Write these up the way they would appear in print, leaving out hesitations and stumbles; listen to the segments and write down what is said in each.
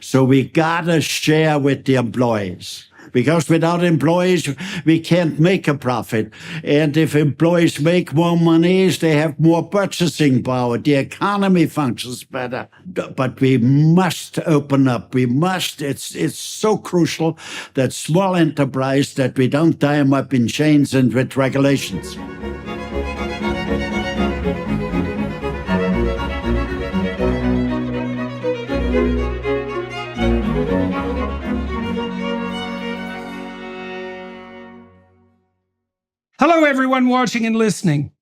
So we gotta share with the employees. Because without employees, we can't make a profit. And if employees make more money, they have more purchasing power. The economy functions better. But we must open up. We must. It's so crucial that small enterprise, that we don't tie them up in chains and with regulations. Hello, everyone watching and listening.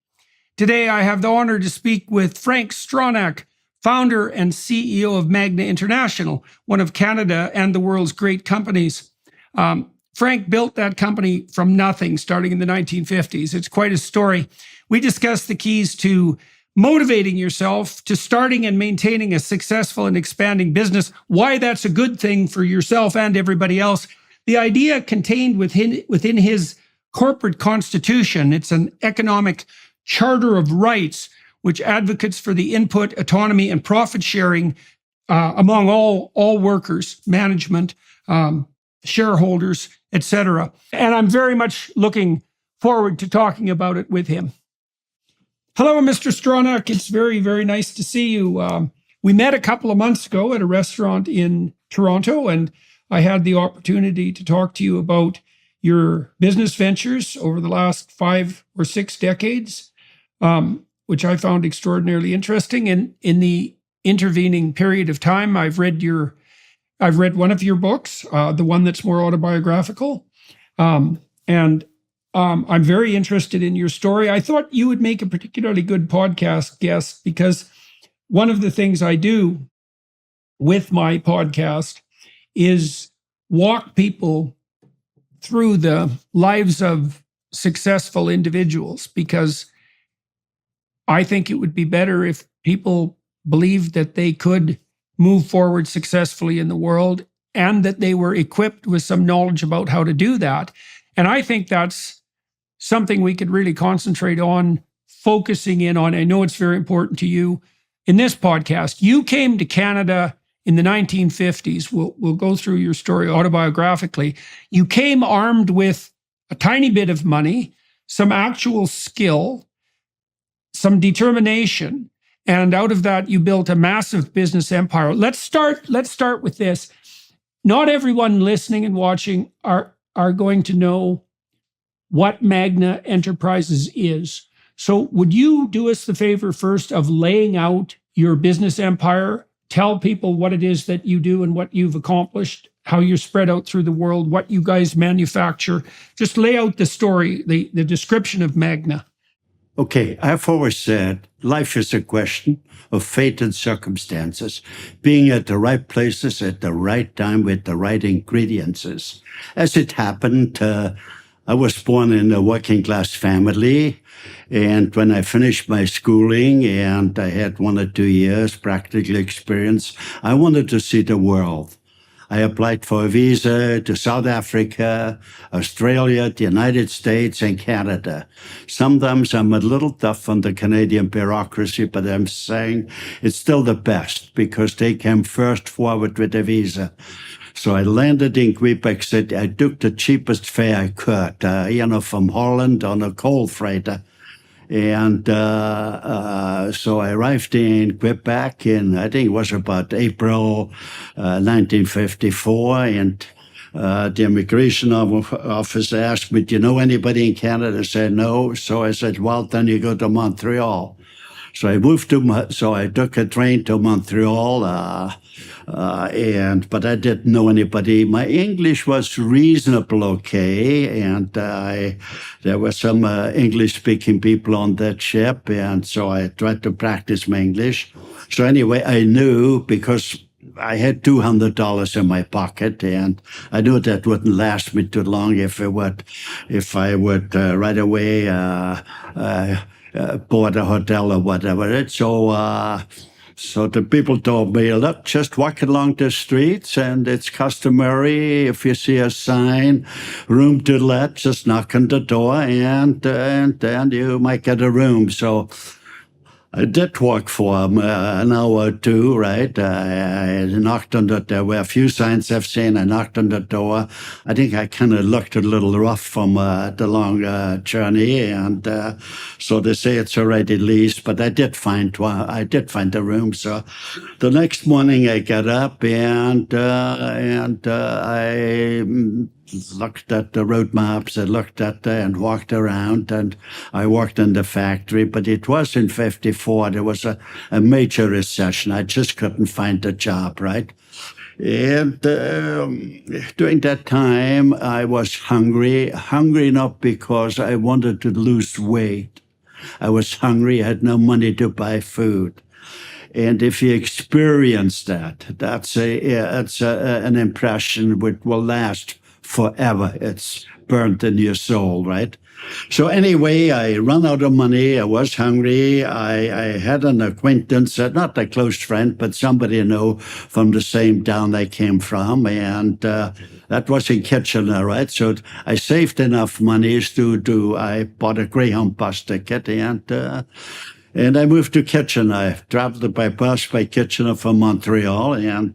Today, I have the honor to speak with Frank Stronach, founder and CEO of Magna International, one of Canada and the world's great companies. Frank built that company from nothing, starting in the 1950s. It's quite a story. We discuss the keys to motivating yourself, to starting and maintaining a successful and expanding business, why that's a good thing for yourself and everybody else. The idea contained within his corporate constitution. It's an economic charter of rights which advocates for the input, autonomy, and profit sharing among all workers, management, shareholders, etc. And I'm very much looking forward to talking about it with him. Hello, Mr. Stronach. It's very, very nice to see you. We met a couple of months ago at a restaurant in Toronto, and I had the opportunity to talk to you about your business ventures over the last 5 or 6 decades, which I found extraordinarily interesting. And in the intervening period of time, I've read one of your books, the one that's more autobiographical, and I'm very interested in your story. I thought you would make a particularly good podcast guest because one of the things I do with my podcast is walk people through the lives of successful individuals, because I think it would be better if people believed that they could move forward successfully in the world and that they were equipped with some knowledge about how to do that. And I think that's something we could really concentrate on, focusing in on. I know it's very important to you in this podcast. You came to Canada in the 1950s. We'll go through your story autobiographically. You came armed with a tiny bit of money, some actual skill, some determination, and out of that you built a massive business empire. Let's start with this. Not everyone listening and watching are going to know what Magna Enterprises is. So would you do us the favor first of laying out your business empire? Tell people what it is that you do and what you've accomplished, how you're spread out through the world, what you guys manufacture. Just lay out the story, the description of Magna. Okay, I've always said life is a question of fate and circumstances, being at the right places at the right time with the right ingredients. As it happened, I was born in a working class family. And when I finished my schooling and I had 1 or 2 years practical experience, I wanted to see the world. I applied for a visa to South Africa, Australia, the United States, and Canada. Sometimes I'm a little tough on the Canadian bureaucracy, but I'm saying it's still the best because they came first forward with a visa. So I landed in Quebec City. I took the cheapest fare I could, from Holland on a coal freighter. And so I arrived in Quebec in, I think it was about April 1954. And the immigration officer asked me, do you know anybody in Canada? I said, no. So I said, well, then you go to Montreal. So I took a train to Montreal, but I didn't know anybody. My English was reasonable okay, and there were some English-speaking people on that ship, and so I tried to practice my English. So anyway, I knew because I had $200 in my pocket, and I knew that wouldn't last me too long if I would right away board a hotel or whatever. So the people told me, look, just walk along the streets, and it's customary if you see a sign, room to let, just knock on the door, and then you might get a room. So I did work for him an hour or two, right? I knocked on the door. There were a few signs I've seen. I knocked on the door. I think I kind of looked a little rough from the long journey, and so they say it's already leased. But I did find the room. So the next morning I got up and I looked at the road maps. I looked at and walked around, and I worked in the factory. But it was in '54. There was a major recession. I just couldn't find a job, right? And during that time, I was hungry not because I wanted to lose weight. I was hungry. I had no money to buy food. And if you experience that, that's an impression which will last forever. It's burnt in your soul, right? So anyway, I ran out of money. I was hungry. I had an acquaintance, not a close friend, but somebody I know from the same town I came from, and that was in Kitchener, right? So I saved enough money I bought a Greyhound bus ticket, and I moved to Kitchener. I traveled by bus by Kitchener from Montreal. And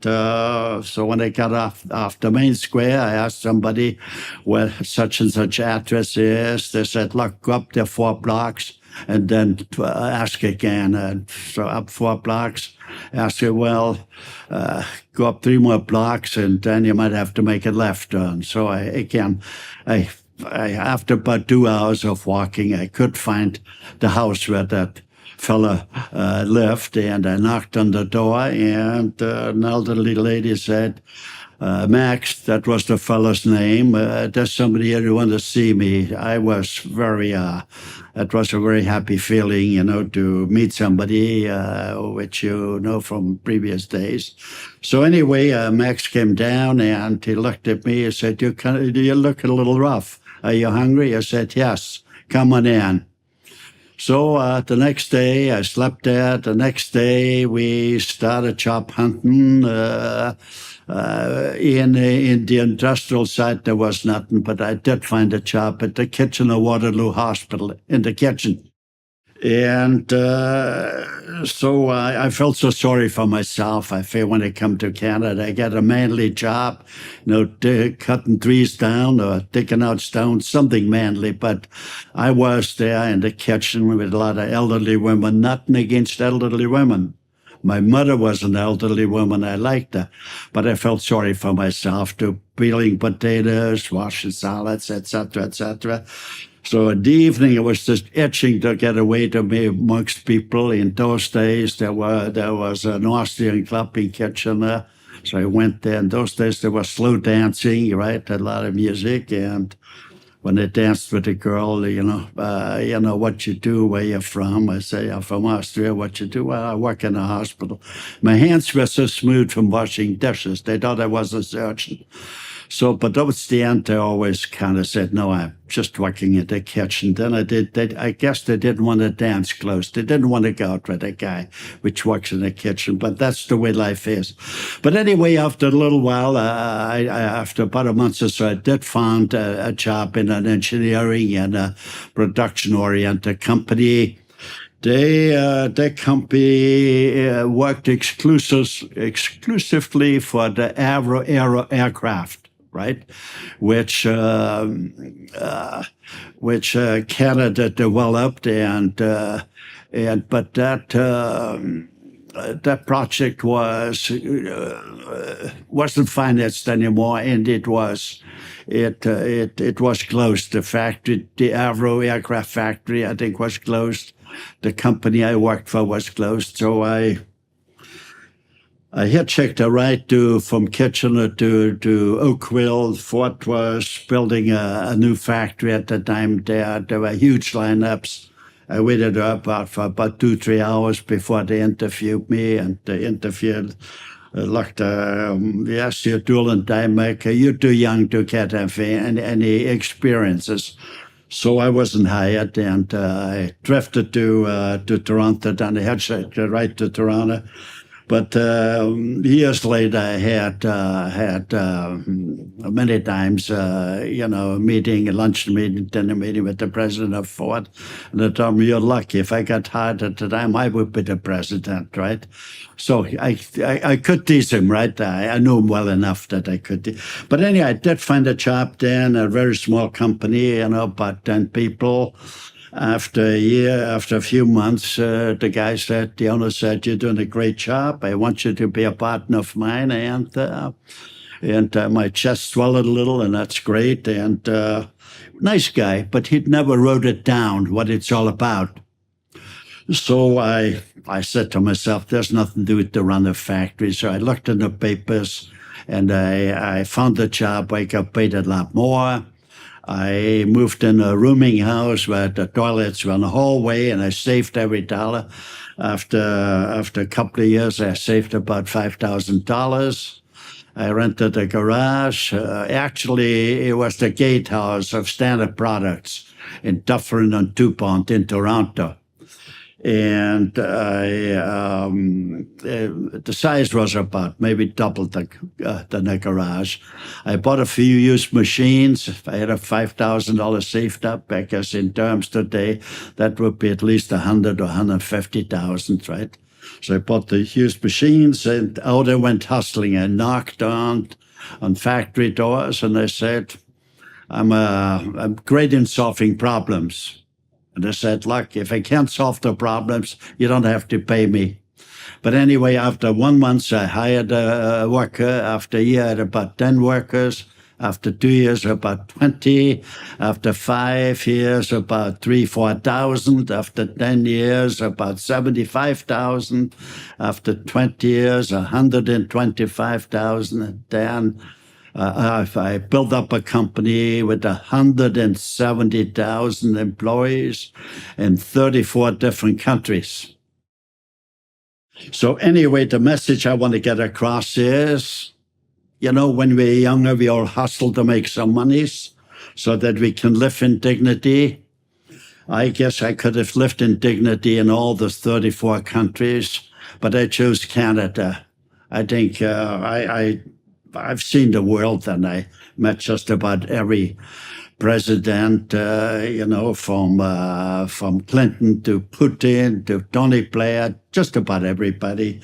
so when I got off the main square, I asked somebody where such and such address is. They said, look, go up there 4 blocks and then ask again. And so up 4 blocks, ask you, well, go up 3 more blocks and then you might have to make a left turn. So after about 2 hours of walking, I could find the house where that fella lived, and I knocked on the door, and an elderly lady said, Max, that was the fellow's name, there's somebody here who wants to see me. I was it was a very happy feeling, to meet somebody which you know from previous days. So anyway, Max came down, and he looked at me and said, you look a little rough. Are you hungry? I said, yes, come on in. So the next day, I slept there. The next day, we started job hunting. In the industrial site, there was nothing, but I did find a job at the Kitchener-Waterloo Hospital in the kitchen. And so I felt so sorry for myself. I feel when I come to Canada, I get a manly job, cutting trees down or digging out stones, something manly. But I was there in the kitchen with a lot of elderly women, nothing against elderly women. My mother was an elderly woman. I liked her, but I felt sorry for myself, peeling potatoes, washing salads, etc., etc. So in the evening, I was just itching to get away to be amongst people. In those days, there was an Austrian club in Kitchener, so I went there. In those days, there was slow dancing, right? A lot of music, and when I danced with a girl, what you do, where you're from. I say, I'm from Austria. What you do? Well, I work in a hospital. My hands were so smooth from washing dishes. They thought I was a surgeon. So, but towards the end, I always kind of said, no, I'm just working in the kitchen. Then I guess they didn't want to dance close. They didn't want to go out with a guy which works in the kitchen, but that's the way life is. But anyway, after a little while, after about a month or so, I did find a job in an engineering and a production-oriented company. Their company worked exclusively for the Aero aircraft, right? Which Canada developed, but that project wasn't financed anymore, and it was closed. The factory, the Aero aircraft factory, I think, was closed. The company I worked for was closed, so I hitchhiked a ride from Kitchener to Oakville. Ford was building a new factory at the time. There were huge lineups. I waited for about 2-3 hours before they interviewed me, and they interviewed. Looked, yes, you're tool and die maker. You're too young to get any experiences. So I wasn't hired, and I drifted to Toronto, then I hitchhiked right to Toronto. But years later, I had many times, a meeting, a lunch meeting, dinner meeting with the president of Ford, and they told me, "You're lucky. If I got hired at the time, I would be the president, right?" So I could tease him, right? I knew him well enough that I could. But anyway, I did find a job then, a very small company, about 10 people. After a year, after a few months, the owner said, "You're doing a great job. I want you to be a partner of mine." And my chest swelled a little, and that's great. And nice guy, but he'd never wrote it down, what it's all about. So I said to myself, there's nothing to do to run a factory. So I looked in the papers, and I found a job. I got paid a lot more. I moved in a rooming house where the toilets were in the hallway, and I saved every dollar. After a couple of years, I saved about $5,000. I rented a garage. Actually, it was the gatehouse of Standard Products in Dufferin and DuPont in Toronto. And the size was about maybe double the garage. I bought a few used machines. If I had a $5,000 saved up, I guess in terms today, that would be at least 100 or 150,000, right? So I bought the used machines, and out I went hustling. I knocked on factory doors, and I said, I'm great in solving problems. And I said, "Look, if I can't solve the problems, you don't have to pay me." But anyway, after 1 month, I hired a worker. After a year, I had about 10 workers. After 2 years, about 20. After 5 years, about 4,000. After 10 years, about 75,000. After 20 years, 125,000. And then I built up a company with 170,000 employees in 34 different countries. So anyway, the message I want to get across is, when we're younger, we all hustle to make some monies so that we can live in dignity. I guess I could have lived in dignity in all the 34 countries, but I chose Canada. I think I've seen the world, and I met just about every president, from Clinton to Putin to Tony Blair, just about everybody.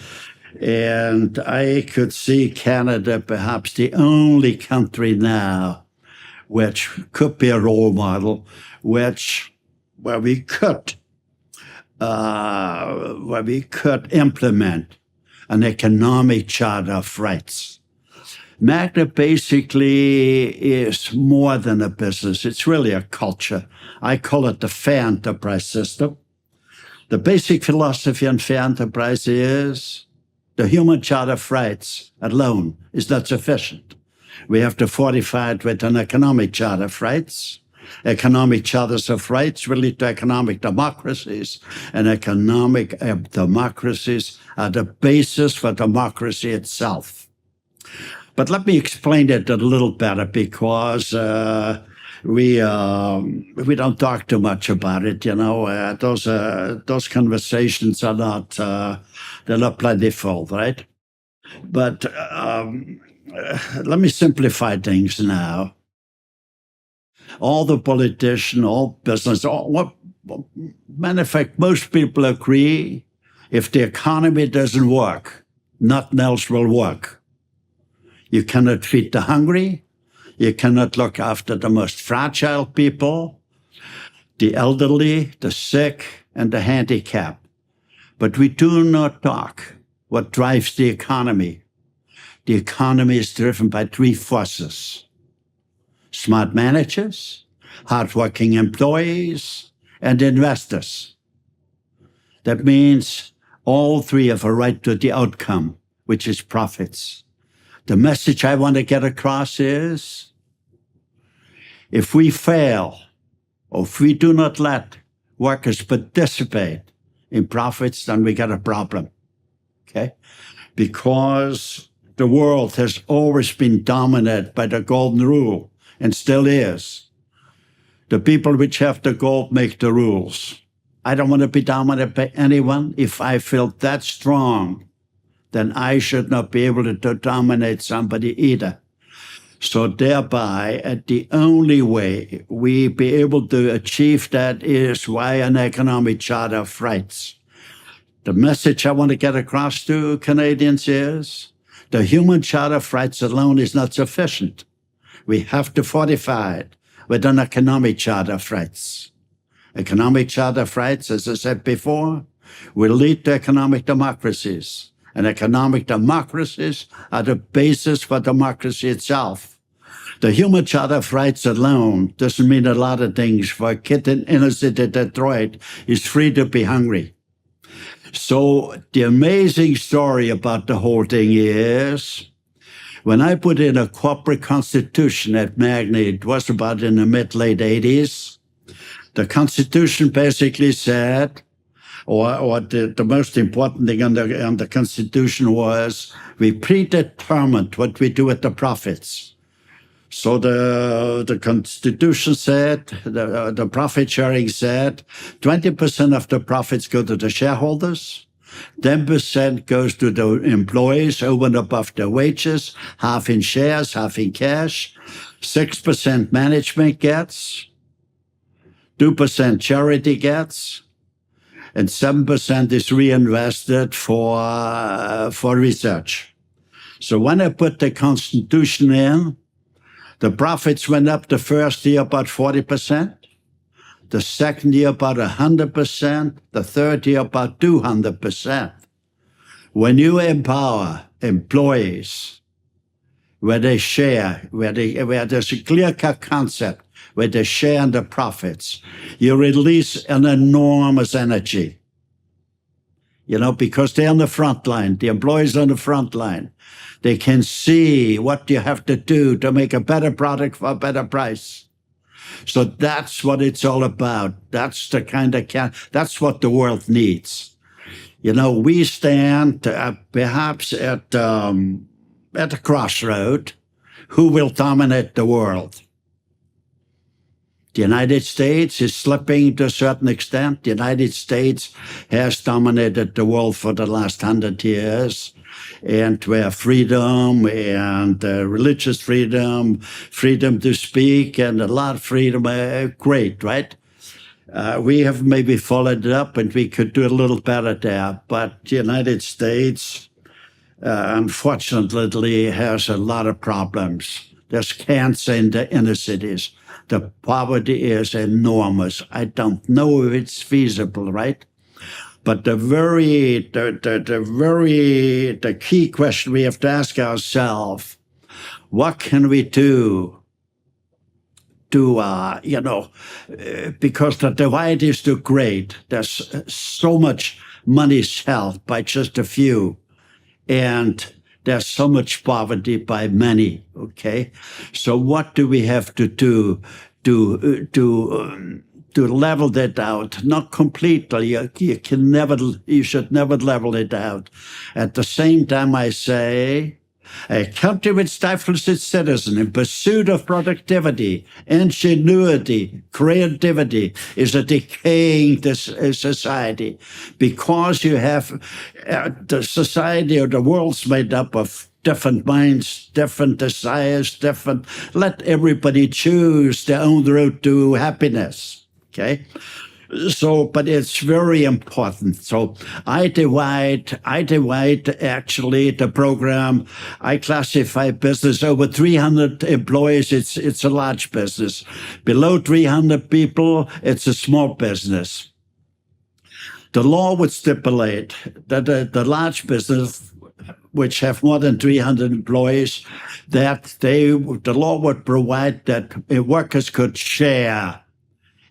And I could see Canada perhaps the only country now which could be a role model, where we could implement an economic charter of rights. Magna basically is more than a business. It's really a culture. I call it the fair enterprise system. The basic philosophy on fair enterprise is the human charter of rights alone is not sufficient. We have to fortify it with an economic charter of rights. Economic charters of rights will lead to economic democracies, and economic democracies are the basis for democracy itself. But let me explain it a little better, because we don't talk too much about it. Those conversations are not they're not plentiful, right? But let me simplify things now. All the politicians, all business, matter of fact, most people agree if the economy doesn't work, nothing else will work. You cannot feed the hungry. You cannot look after the most fragile people, the elderly, the sick, and the handicapped. But we do not talk what drives the economy. The economy is driven by 3 forces: smart managers, hardworking employees, and investors. That means all 3 have a right to the outcome, which is profits. The message I want to get across is, if we fail, or if we do not let workers participate in profits, then we got a problem, okay? Because the world has always been dominated by the golden rule, and still is. The people which have the gold make the rules. I don't want to be dominated by anyone. If I feel that strong then I should not be able to dominate somebody either. So thereby, the only way we be able to achieve that is via an economic charter of rights. The message I want to get across to Canadians is the human charter of rights alone is not sufficient. We have to fortify it with an economic charter of rights. Economic charter of rights, as I said before, will lead to economic democracies. And economic democracies are the basis for democracy itself. The human charter of rights alone doesn't mean a lot of things. For a kid in inner city Detroit, he's free to be hungry. So the amazing story about the whole thing is, when I put in a corporate constitution at Magna, it was about in the mid-late 80s, the Constitution basically said, or the most important thing on the Constitution was, we predetermined what we do with the profits. So the Constitution said, the profit sharing said, 20% of the profits go to the shareholders, 10% goes to the employees over and above their wages, half in shares, half in cash, 6% management gets, 2% charity gets, and 7% is reinvested for research. So when I put the Constitution in, the profits went up the first year about 40%, the second year about 100%, the third year about 200%. When you empower employees, where they share, where there's a clear-cut concept, where they share in the profits, you release an enormous energy. You know, because they're on the front line, the employees on the front line. They can see what you have to do to make a better product for a better price. So that's what it's all about. That's the kind of that's what the world needs. You know, we stand perhaps at a crossroad. Who will dominate the world? The United States is slipping to a certain extent. The United States has dominated the world for the last 100 years. And where freedom and religious freedom, freedom to speak, and a lot of freedom are great, right? We have maybe followed it up, and we could do a little better there. But the United States, unfortunately, has a lot of problems. There's cancer in the inner cities. The poverty is enormous. I don't know if it's feasible, right? But the key question we have to ask ourselves: what can we do to, because the divide is too great. There's so much money held by just a few, and there's so much poverty by many. Okay, so what do we have to do to level that out? Not completely. You should never level it out. At the same time, I say, a country which stifles its citizen in pursuit of productivity, ingenuity, creativity is a decaying society, because you have the society or the world's made up of different minds, different desires, let everybody choose their own road to happiness. Okay? So, but it's very important. So I divide actually the program. I classify business over 300 employees. It's a large business. Below 300 people, it's a small business. The law would stipulate that the large business, which have more than 300 employees, that the law would provide that workers could share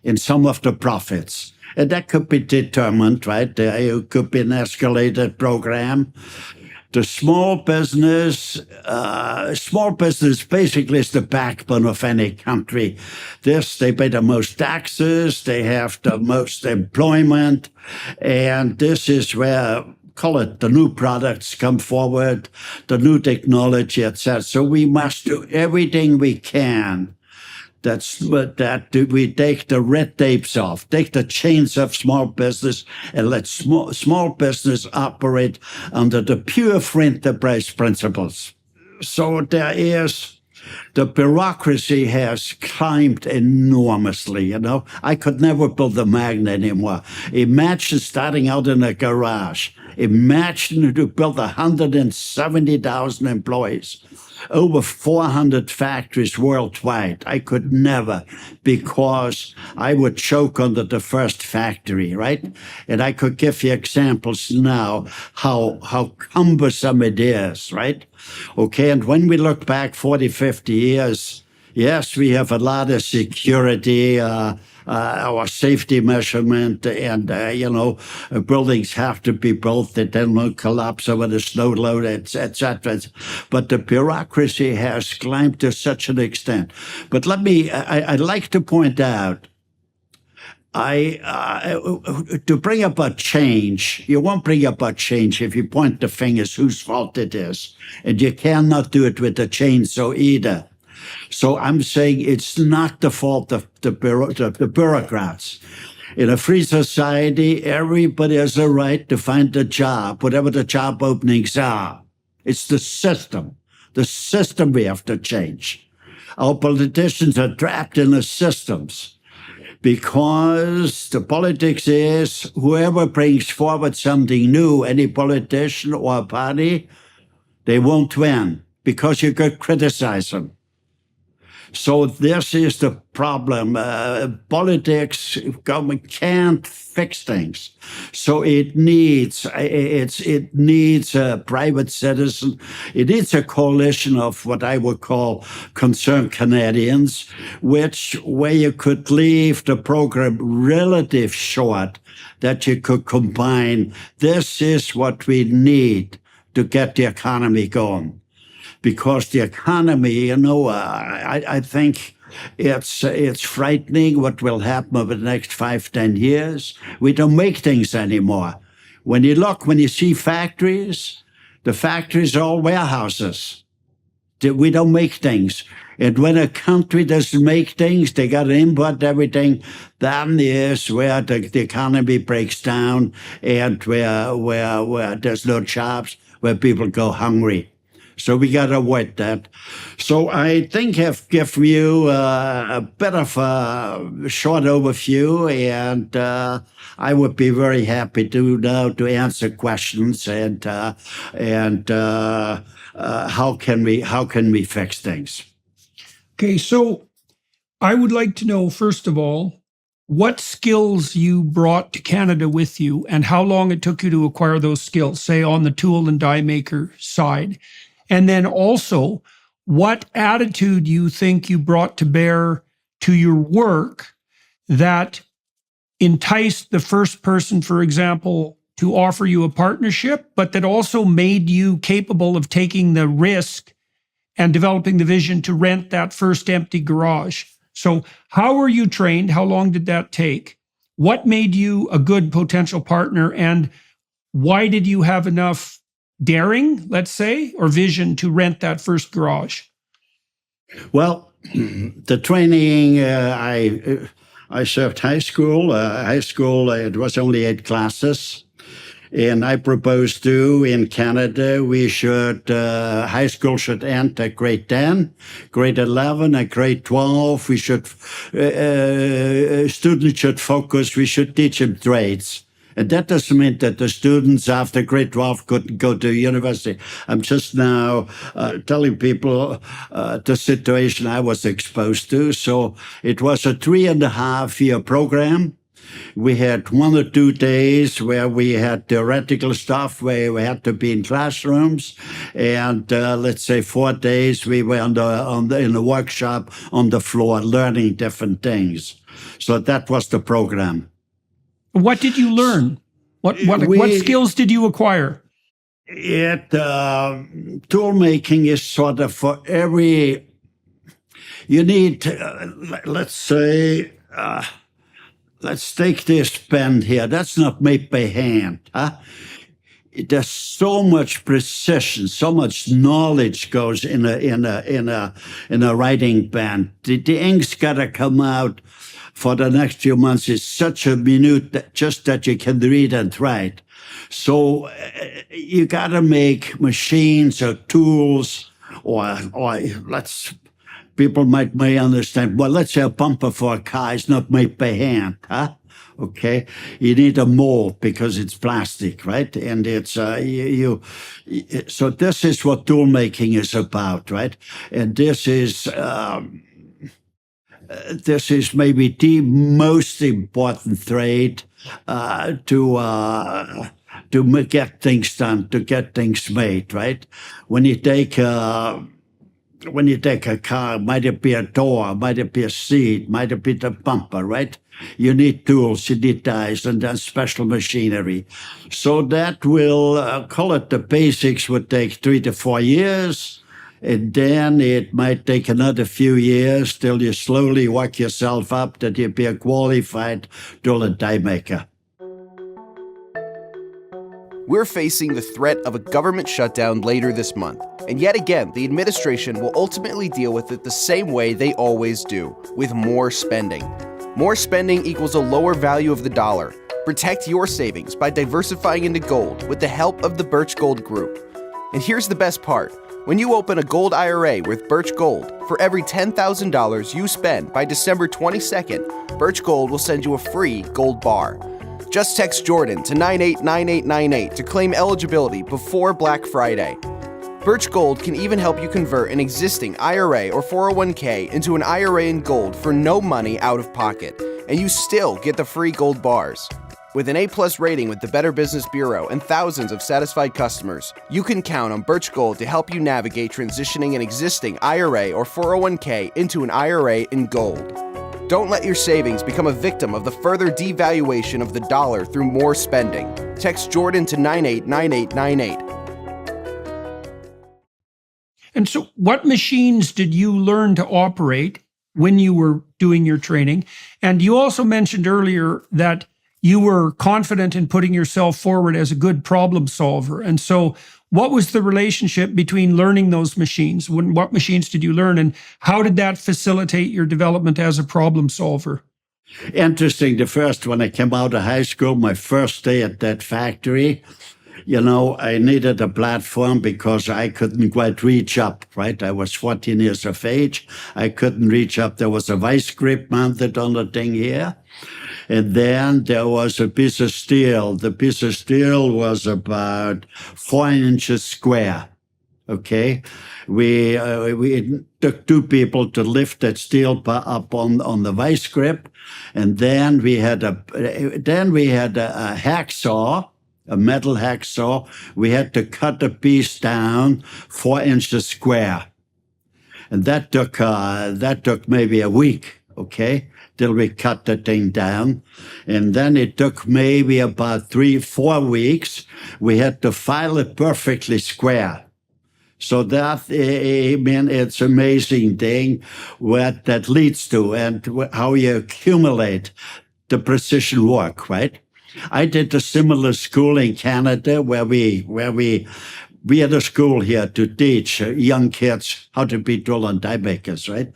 in some of the profits. And that could be determined, right? It could be an escalated program. The small business basically is the backbone of any country. They pay the most taxes, they have the most employment, and this is where, call it, the new products come forward, the new technology, etc. So we must do everything we can That's what that we take the red tapes off, take the chains of small business, and let small business operate under the pure free enterprise principles. So the bureaucracy has climbed enormously. I could never build a Magna anymore. Imagine starting out in a garage. Imagine to build 170,000 employees, over 400 factories worldwide. I could never, because I would choke under the first factory, right? And I could give you examples now how cumbersome it is, right? Okay, and when we look back 40, 50 years, yes, we have a lot of security, our safety measurement, and buildings have to be built that they don't collapse over the snow load, etc. But the bureaucracy has climbed to such an extent. But I'd like to point out, to bring about change, you won't bring about change if you point the fingers whose fault it is, and you cannot do it with a chainsaw either. So I'm saying it's not the fault of the bureaucrats. In a free society, everybody has a right to find a job, whatever the job openings are. It's the system we have to change. Our politicians are trapped in the systems, because the politics is whoever brings forward something new, any politician or party, they won't win because you could criticize them. So this is the problem. Politics, government can't fix things. So it needs a private citizen. It needs a coalition of what I would call concerned Canadians, where you could leave the program relative short, that you could combine. This is what we need to get the economy going. Because the economy, I think it's frightening what will happen over the next 5-10 years. We don't make things anymore. When you see factories, the factories are all warehouses. We don't make things. And when a country doesn't make things, they got to import everything. That is where the economy breaks down, and where there's no jobs, where people go hungry. So we got to avoid that. So I think I've given you a bit of a short overview, and I would be very happy to answer questions and how can we fix things. Okay, so I would like to know, first of all, what skills you brought to Canada with you and how long it took you to acquire those skills, say on the tool and die maker side. And then also, what attitude you think you brought to bear to your work that enticed the first person, for example, to offer you a partnership, but that also made you capable of taking the risk and developing the vision to rent that first empty garage. So how were you trained? How long did that take? What made you a good potential partner? And why did you have enough daring, let's say, or vision to rent that first garage? Well, the training, I served high school. It was only 8 classes. And I proposed in Canada, high school should end at grade 10, grade 11, and grade 12. Students should focus, we should teach them trades. And that doesn't mean that the students after grade 12 couldn't go to university. I'm just now telling people the situation I was exposed to. So it was a 3.5-year program. We had 1 or 2 days where we had theoretical stuff, where we had to be in classrooms, and let's say 4 days we were in the workshop on the floor learning different things. So that was the program. What did you learn? What skills did you acquire? Tool making is sort of for every. You need, let's say. Let's take this pen here. That's not made by hand. Huh? there's so much precision, so much knowledge goes in a writing pen. The ink's got to come out for the next few months. It's such a minute just that you can read and write. So you got to make machines or tools, or people may understand. Well, let's say a bumper for a car is not made by hand, huh? Okay, you need a mold because it's plastic, right? And it's so this is what tool making is about, right? And this is maybe the most important trade to get things done, to get things made, right? When you take a car, might it be a door, might it be a seat, might it be the bumper, right? You need tools, you need dies, and then special machinery. So that will, call it the basics, would take 3 to 4 years. And then it might take another few years till you slowly work yourself up that you be a qualified tool and die maker. We're facing the threat of a government shutdown later this month. And yet again, the administration will ultimately deal with it the same way they always do, with more spending. More spending equals a lower value of the dollar. Protect your savings by diversifying into gold with the help of the Birch Gold Group. And here's the best part. When you open a gold IRA with Birch Gold, for every $10,000 you spend by December 22nd, Birch Gold will send you a free gold bar. Just text Jordan to 989898 to claim eligibility before Black Friday. Birch Gold can even help you convert an existing IRA or 401k into an IRA in gold for no money out of pocket, and you still get the free gold bars. With an A+ rating with the Better Business Bureau and thousands of satisfied customers, you can count on Birch Gold to help you navigate transitioning an existing IRA or 401k into an IRA in gold. Don't let your savings become a victim of the further devaluation of the dollar through more spending. Text Jordan to 989898. And so what machines did you learn to operate when you were doing your training? And you also mentioned earlier that you were confident in putting yourself forward as a good problem solver. And so what was the relationship between learning those machines? What machines did you learn, and how did that facilitate your development as a problem solver? Interesting. The first, when I came out of high school, my first day at that factory, I needed a platform because I couldn't quite reach up, right? I was 14 years of age. I couldn't reach up. There was a vice grip mounted on the thing here. And then there was a piece of steel. The piece of steel was about 4 inches square. Okay, we took 2 people to lift that steel bar up on the vice grip, and then we had a hacksaw, a metal hacksaw. We had to cut the piece down 4 inches square, and that took maybe a week. Okay, till we cut the thing down. And then it took maybe about 3-4 weeks. We had to file it perfectly square. So that, it's amazing thing what that leads to and how you accumulate the precision work, right? I did a similar school in Canada where we had a school here to teach young kids how to be tool and die makers, right?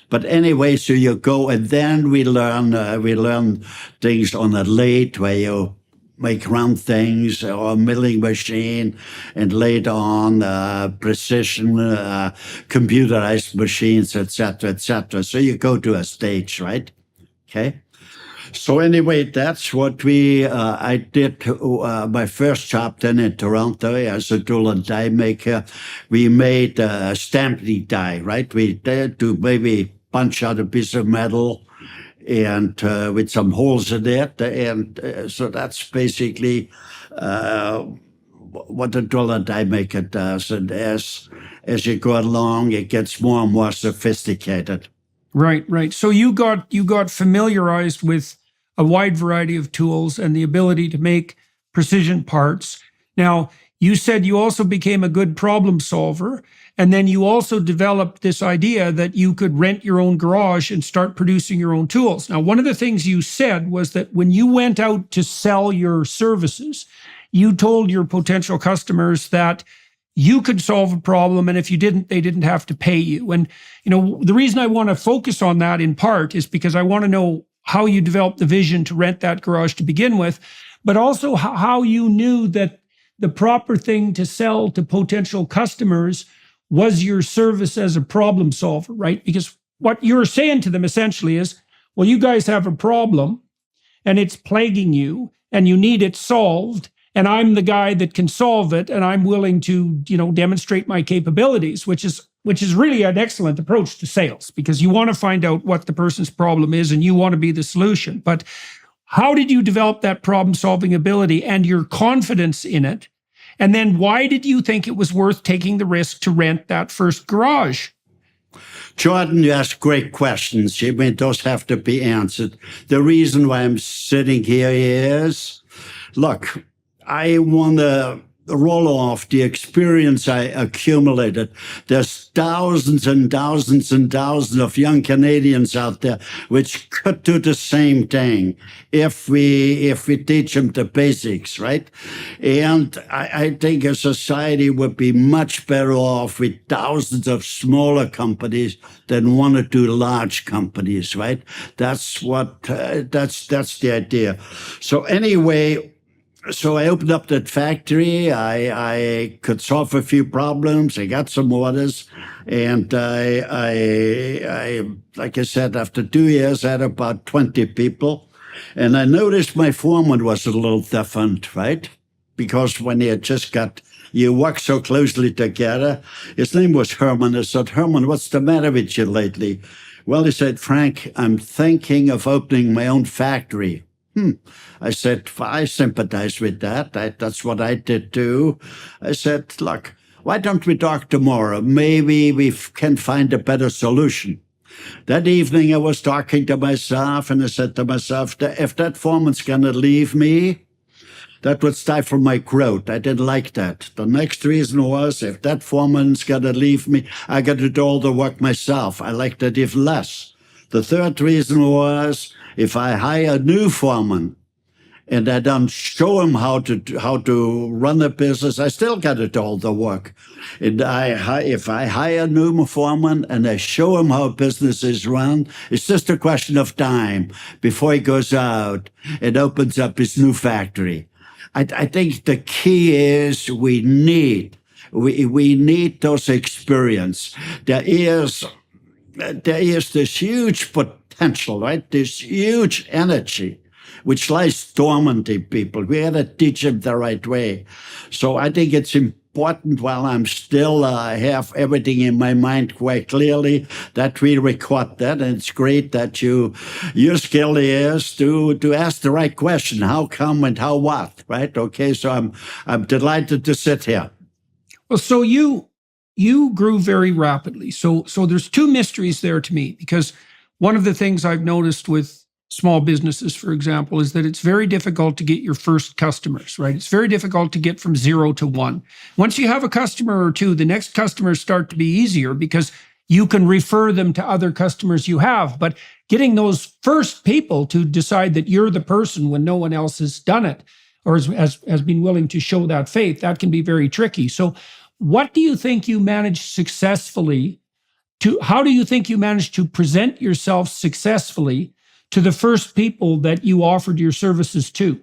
But anyway, so you go, and then we learn things on a lathe where you make round things, or a milling machine, and later on precision computerized machines, etc., etc. So you go to a stage, right? Okay. So anyway, that's what I did. My first job then in Toronto as a tool and die maker. We made a stamping die, right? We did to maybe punch out a piece of metal and with some holes in it. And so that's basically what a tool and die maker does. And as you go along, it gets more and more sophisticated. Right. So you got familiarized with a wide variety of tools and the ability to make precision parts. Now, you said you also became a good problem solver, and then you also developed this idea that you could rent your own garage and start producing your own tools. Now, one of the things you said was that when you went out to sell your services, you told your potential customers that you could solve a problem, and if you didn't, they didn't have to pay you. And the reason I want to focus on that in part is because I want to know how you developed the vision to rent that garage to begin with, but also how you knew that the proper thing to sell to potential customers was your service as a problem solver, right? Because what you're saying to them essentially is, well, you guys have a problem and it's plaguing you and you need it solved. And I'm the guy that can solve it, and I'm willing to, demonstrate my capabilities, which is really an excellent approach to sales, because you want to find out what the person's problem is and you want to be the solution. But how did you develop that problem-solving ability and your confidence in it? And then why did you think it was worth taking the risk to rent that first garage? Jordan, you ask great questions. Those have to be answered. The reason why I'm sitting here is, look, I want to roll off the experience I accumulated. There's thousands and thousands and thousands of young Canadians out there which could do the same thing if we teach them the basics, right? And I think a society would be much better off with thousands of smaller companies than one or two large companies, right? That's the idea. So anyway, so I opened up that factory. I could solve a few problems. I got some orders, and I like I said, after 2 years, I had about 20 people, and I noticed my foreman was a little different, right? Because when you work so closely together. His name was Herman. I said, Herman, what's the matter with you lately? Well, he said, Frank, I'm thinking of opening my own factory. I said, I sympathize with that. That's what I did too. I said, look, why don't we talk tomorrow? Maybe we can find a better solution. That evening I was talking to myself, and I said to myself, if that foreman's going to leave me, that would stifle my growth. I didn't like that. The next reason was, if that foreman's going to leave me, I got to do all the work myself. I liked it even less. The third reason was, if I hire a new foreman and I don't show him how to run a business, I still got to do all the work. And if I hire a new foreman and I show him how business is run, it's just a question of time before he goes out and opens up his new factory. I think the key is we need those experience. There is this huge potential, right? This huge energy which lies dormant in people. We have to teach them the right way. So I think it's important, while I'm still have everything in my mind quite clearly, that we record that. And it's great that your skill is to ask the right question: how come and how what, right? Okay, so I'm delighted to sit here. Well, so you grew very rapidly. So there's two mysteries there to me, because one of the things I've noticed with small businesses, for example, is that it's very difficult to get your first customers, right? It's very difficult to get from 0 to 1. Once you have a customer or two, the next customers start to be easier because you can refer them to other customers you have. But getting those first people to decide that you're the person when no one else has done it or has been willing to show that faith, that can be very tricky. So what do you think you managed successfully how do you think you managed to present yourself successfully to the first people that you offered your services to?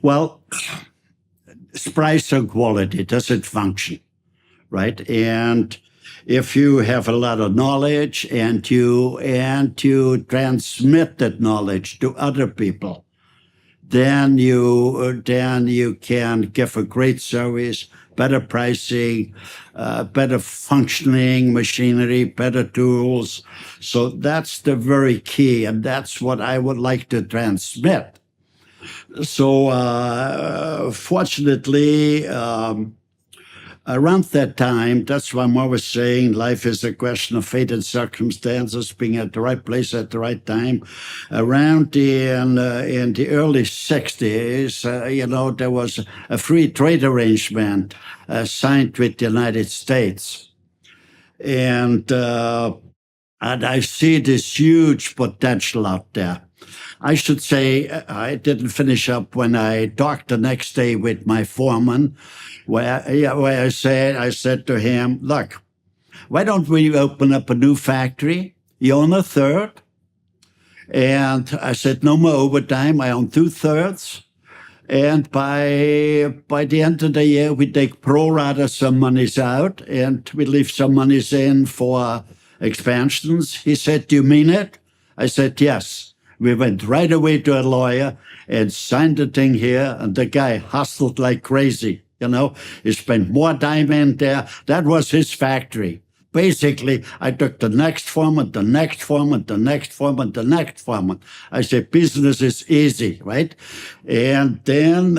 Well, price and quality, does it function, right? And if you have a lot of knowledge and you transmit that knowledge to other people, then you can give a great service, better pricing, better functioning machinery, better tools. So that's the very key, and that's what I would like to transmit. So fortunately, around that time, that's why I'm always saying life is a question of fate and circumstances, being at the right place at the right time. Around in the early 60s, there was a free trade arrangement signed with the United States. And I see this huge potential out there. I should say I didn't finish up when I talked the next day with my foreman, where I said to him, look, why don't we open up a new factory? You own a third. And I said, no more overtime. I own 2/3. And by the end of the year, we take pro rata some monies out and we leave some monies in for expansions. He said, do you mean it? I said, yes. We went right away to a lawyer and signed the thing here. And the guy hustled like crazy. You know, he spent more time in there. That was his factory. Basically, I took the next foreman, the next foreman, the next foreman, the next foreman. I said, business is easy, right? And then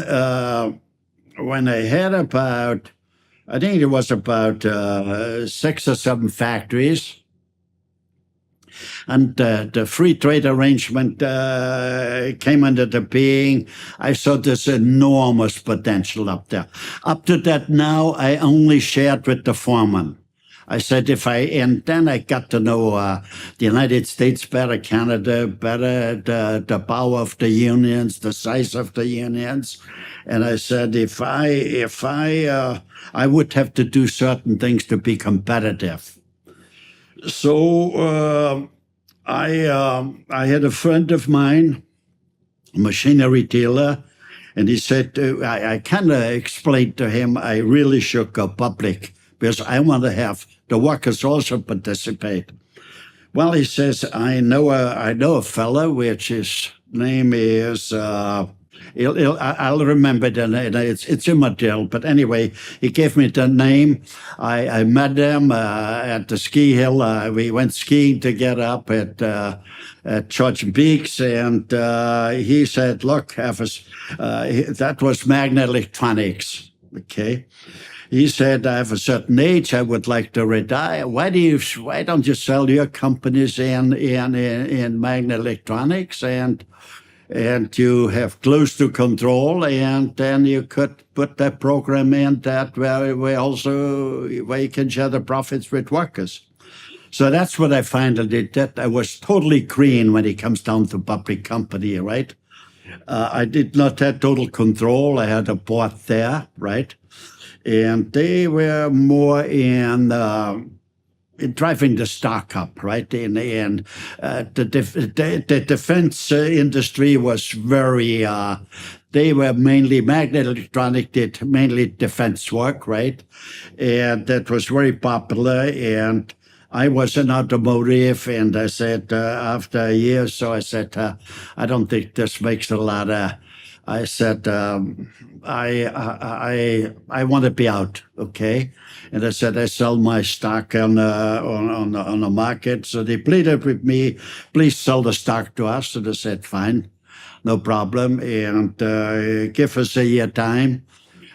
when I had about, I think it was about 6 or 7 factories, and the free trade arrangement came under the being, I saw this enormous potential up there. Up to that now, I only shared with the foreman. I said, and then I got to know the United States better, Canada better, the power of the unions, the size of the unions. And I said, I would have to do certain things to be competitive. So I had a friend of mine, a machinery dealer, and he said, I kind of explained to him, I really should go public because I want to have the workers also participate. Well, he says, I know a fellow, which his name is, I'll remember the name, it's immaterial, but anyway, he gave me the name. I met him at the ski hill. We went skiing together up at George Beeks, and he said, look, that was Magna Electronics, okay? He said, I have a certain age, I would like to retire. Why don't you sell your companies in Magna Electronics and you have close to control, and then you could put that program in that where you can share the profits with workers. So that's what I finally did. I was totally green when it comes down to public company, right? I did not have total control. I had a board there, right? And they were more in driving the stock up, right? And the defense industry was very, they were mainly, Magna Electronic did mainly defense work, right? And that was very popular. And I was in automotive, and I said, after a year or so, I said, I don't think this makes a lot of, I said, I want to be out, okay? And I said, I sell my stock on the market. So they pleaded with me, please sell the stock to us. And I said, fine, no problem. And give us a year time.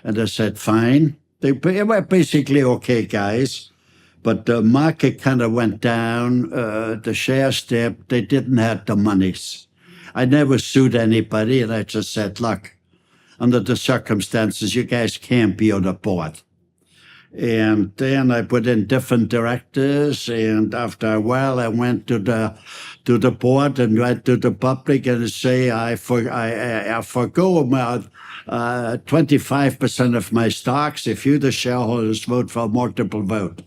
And I said, fine. They were basically okay guys. But the market kind of went down. The shares dipped. They didn't have the monies. I never sued anybody, and I just said, look, under the circumstances, you guys can't be on the board. And then I put in different directors, and after a while, I went to the board and went to the public and say, I forgo about 25% of my stocks if you, the shareholders, vote for a multiple vote.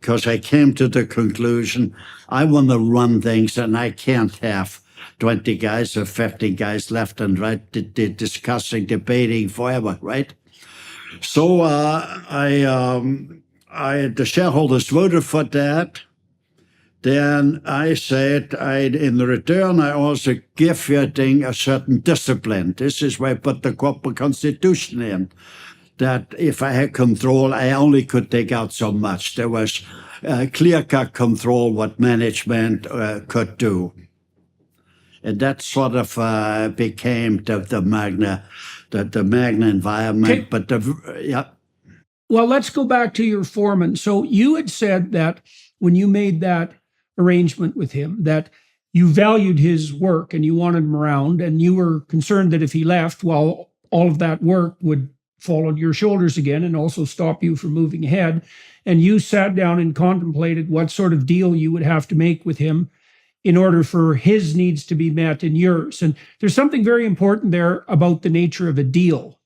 Because I came to the conclusion, I want to run things, and I can't have 20 guys or 50 guys left and right discussing, debating forever, right? So the shareholders voted for that. Then I said, in return, I also give your thing a certain discipline. This is where I put the corporate constitution in, that if I had control, I only could take out so much. There was clear-cut control what management could do. And that sort of became the Magna environment. Okay. But yeah. Well, let's go back to your foreman. So you had said that when you made that arrangement with him, that you valued his work and you wanted him around, and you were concerned that if he left, well, all of that work would fall on your shoulders again and also stop you from moving ahead. And you sat down and contemplated what sort of deal you would have to make with him. in order for his needs to be met and yours. And there's something very important there about the nature of a deal.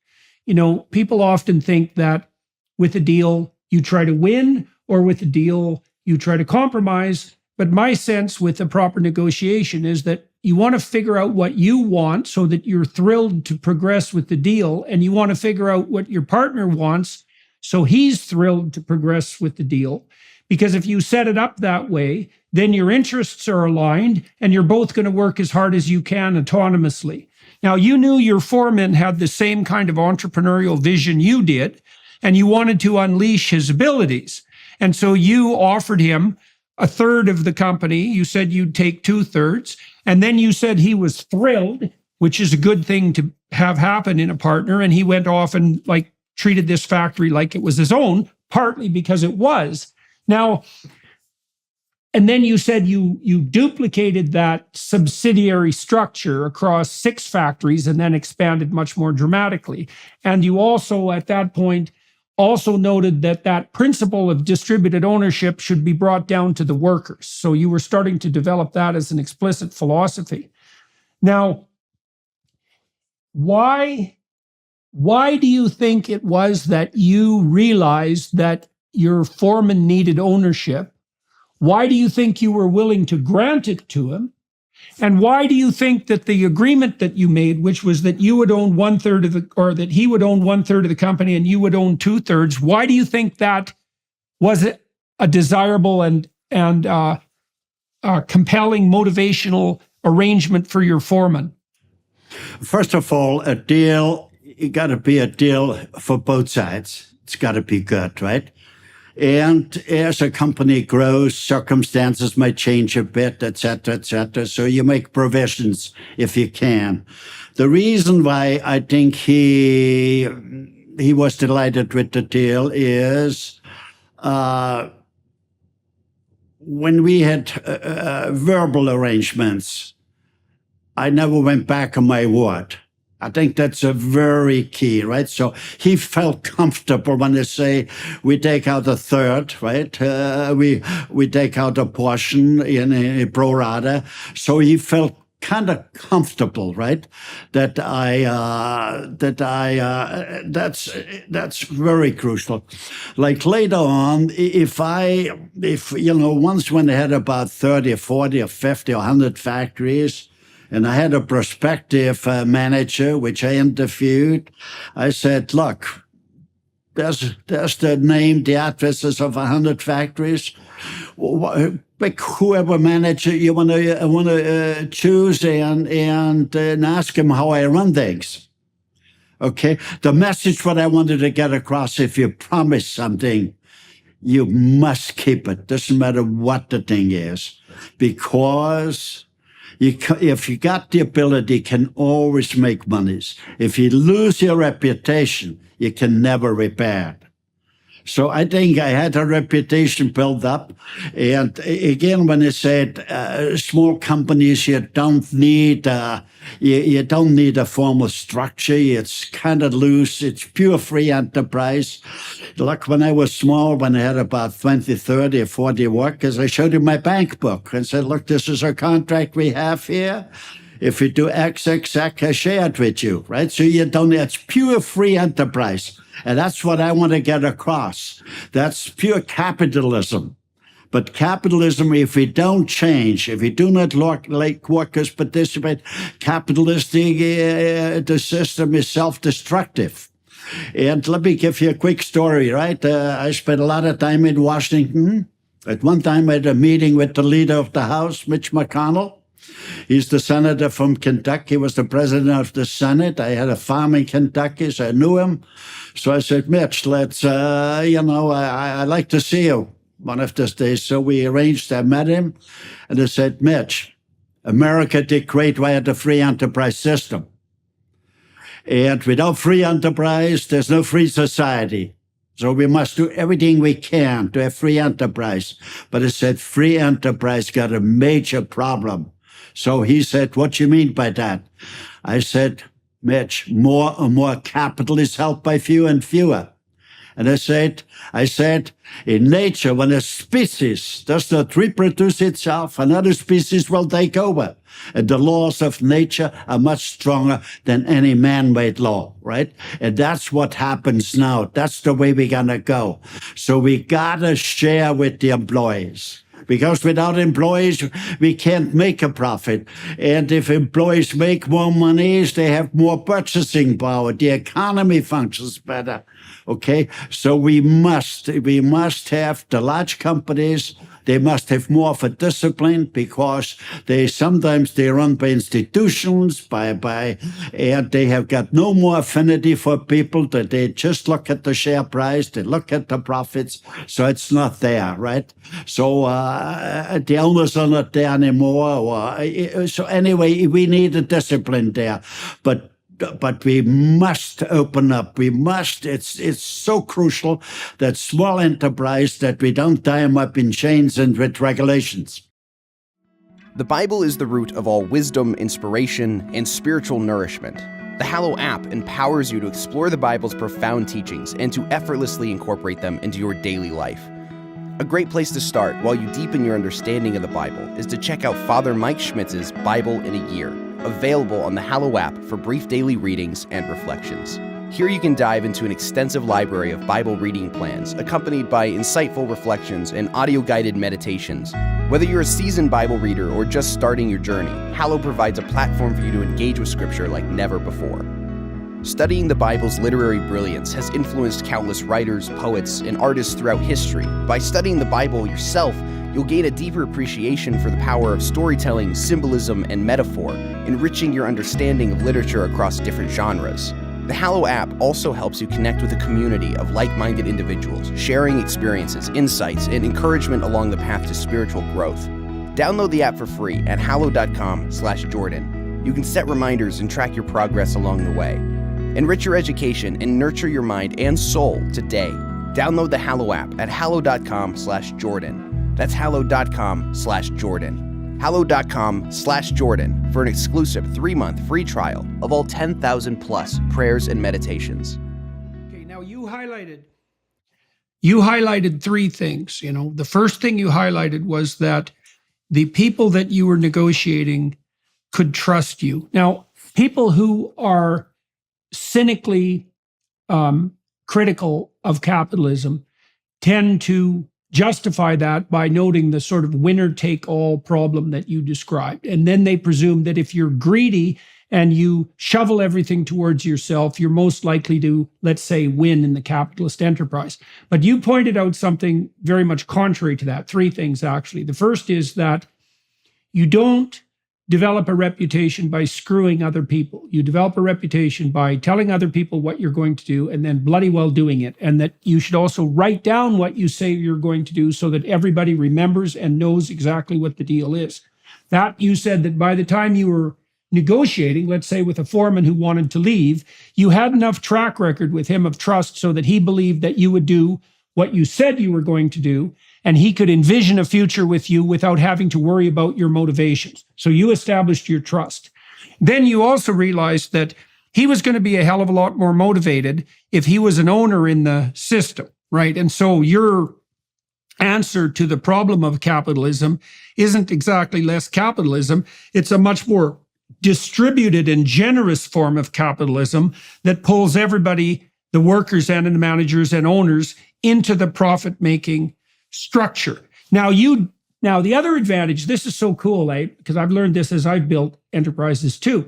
You know, people often think that with a deal, you try to win, or with a deal, you try to compromise. But my sense with a proper negotiation is that you want to figure out what you want so that you're thrilled to progress with the deal. And you want to figure out what your partner wants so he's thrilled to progress with the deal. Because if you set it up that way, then your interests are aligned and you're both going to work as hard as you can autonomously. Now, you knew your foreman had the same kind of entrepreneurial vision you did, and you wanted to unleash his abilities. And so you offered him a third of the company. You said you'd take 2/3. And then you said he was thrilled, which is a good thing to have happen in a partner. And he went off and treated this factory like it was his own, partly because it was. Now, and then you said you duplicated that subsidiary structure across 6 factories and then expanded much more dramatically. And you also, at that point, also noted that that principle of distributed ownership should be brought down to the workers. So you were starting to develop that as an explicit philosophy. Now, why do you think it was that you realized that your foreman needed ownership? Why do you think you were willing to grant it to him? And why do you think that the agreement that you made, which was that you would own 1/3 of the, or that he would own 1/3 of the company and you would own 2/3, why do you think that was a desirable and compelling motivational arrangement for your foreman? First of all, a deal, it got to be a deal for both sides. It's got to be good, right? And as a company grows, circumstances might change a bit, et cetera, et cetera. So you make provisions if you can. The reason why I think he was delighted with the deal is when we had verbal arrangements, I never went back on my word. I think that's a very key, right? So he felt comfortable when they say we take out 1/3, right? We take out a portion in a pro rata. So he felt kind of comfortable, right? That's very crucial. Like later on, if once when they had about 30 or 40 or 50 or 100 factories, and I had a prospective manager, which I interviewed. I said, look, there's the name, the addresses of 100 factories. Pick whoever manager you want to choose and ask him how I run things. Okay? The message what I wanted to get across, if you promise something, you must keep it. Doesn't matter what the thing is. Because if you got the ability, you can always make monies. If you lose your reputation, you can never repair it. So I think I had a reputation built up. And again, when I said small companies, you don't need a formal structure. It's kind of loose. It's pure free enterprise. Like when I was small, when I had about 20, 30, or 40 workers, I showed him my bank book and said, look, this is our contract we have here. If you do X, I share it with you, right? So it's pure free enterprise. And that's what I want to get across. That's pure capitalism. But capitalism, if we don't change, if we do not let workers participate, capitalistic, the system is self-destructive. And let me give you a quick story, right? I spent a lot of time in Washington. At one time, I had a meeting with the leader of the House, Mitch McConnell. He's the senator from Kentucky. He was the president of the Senate. I had a farm in Kentucky, so I knew him. So I said, Mitch, let's, I'd like to see you one of these days. So we arranged, I met him, and I said, Mitch, America did great via the free enterprise system. And without free enterprise, there's no free society. So we must do everything we can to have free enterprise. But I said, free enterprise got a major problem. So he said, what do you mean by that? I said, Mitch, more and more capital is held by fewer and fewer. And I said, in nature, when a species does not reproduce itself, another species will take over. And the laws of nature are much stronger than any man-made law, right? And that's what happens now. That's the way we're gonna go. So we gotta share with the employees. Because without employees, we can't make a profit. And if employees make more money, they have more purchasing power. The economy functions better. Okay? So we must have the large companies, they must have more of a discipline because sometimes they run by institutions, and they have got no more affinity for people, that they just look at the share price, they look at the profits, so it's not there, right? So the owners are not there anymore. So anyway, we need a discipline there, but we must open up. We must. It's so crucial that small enterprise, that we don't tie them up in chains and with regulations. The Bible is the root of all wisdom, inspiration, and spiritual nourishment. The Hallow app empowers you to explore the Bible's profound teachings and to effortlessly incorporate them into your daily life. A great place to start while you deepen your understanding of the Bible is to check out Father Mike Schmitz's Bible in a Year, available on the Hallow app for brief daily readings and reflections. Here you can dive into an extensive library of Bible reading plans, accompanied by insightful reflections and audio-guided meditations. Whether you're a seasoned Bible reader or just starting your journey, Hallow provides a platform for you to engage with Scripture like never before. Studying the Bible's literary brilliance has influenced countless writers, poets, and artists throughout history. By studying the Bible yourself, you'll gain a deeper appreciation for the power of storytelling, symbolism, and metaphor, enriching your understanding of literature across different genres. The Hallow app also helps you connect with a community of like-minded individuals, sharing experiences, insights, and encouragement along the path to spiritual growth. Download the app for free at hallow.com/Jordan. You can set reminders and track your progress along the way. Enrich your education and nurture your mind and soul today. Download the Hallow app at hallow.com/Jordan. That's hallow.com/Jordan. hallow.com/Jordan for an exclusive 3-month free trial of all 10,000 plus prayers and meditations. Okay, now you highlighted three things. The first thing you highlighted was that the people that you were negotiating could trust you. Now, people who are cynically critical of capitalism tend to justify that by noting the sort of winner-take-all problem that you described. And then they presume that if you're greedy and you shovel everything towards yourself, you're most likely to, let's say, win in the capitalist enterprise. But you pointed out something very much contrary to that. Three things, actually. The first is that you don't develop a reputation by screwing other people. You develop a reputation by telling other people what you're going to do and then bloody well doing it. And that you should also write down what you say you're going to do so that everybody remembers and knows exactly what the deal is. That you said that by the time you were negotiating, let's say with a foreman who wanted to leave, you had enough track record with him of trust so that he believed that you would do what you said you were going to do, and he could envision a future with you without having to worry about your motivations. So you established your trust. Then you also realized that he was going to be a hell of a lot more motivated if he was an owner in the system, right? And so your answer to the problem of capitalism isn't exactly less capitalism. It's a much more distributed and generous form of capitalism that pulls everybody, the workers and the managers and owners, into the profit-making structure. Now, the other advantage, this is so cool, because I've learned this as I've built enterprises too.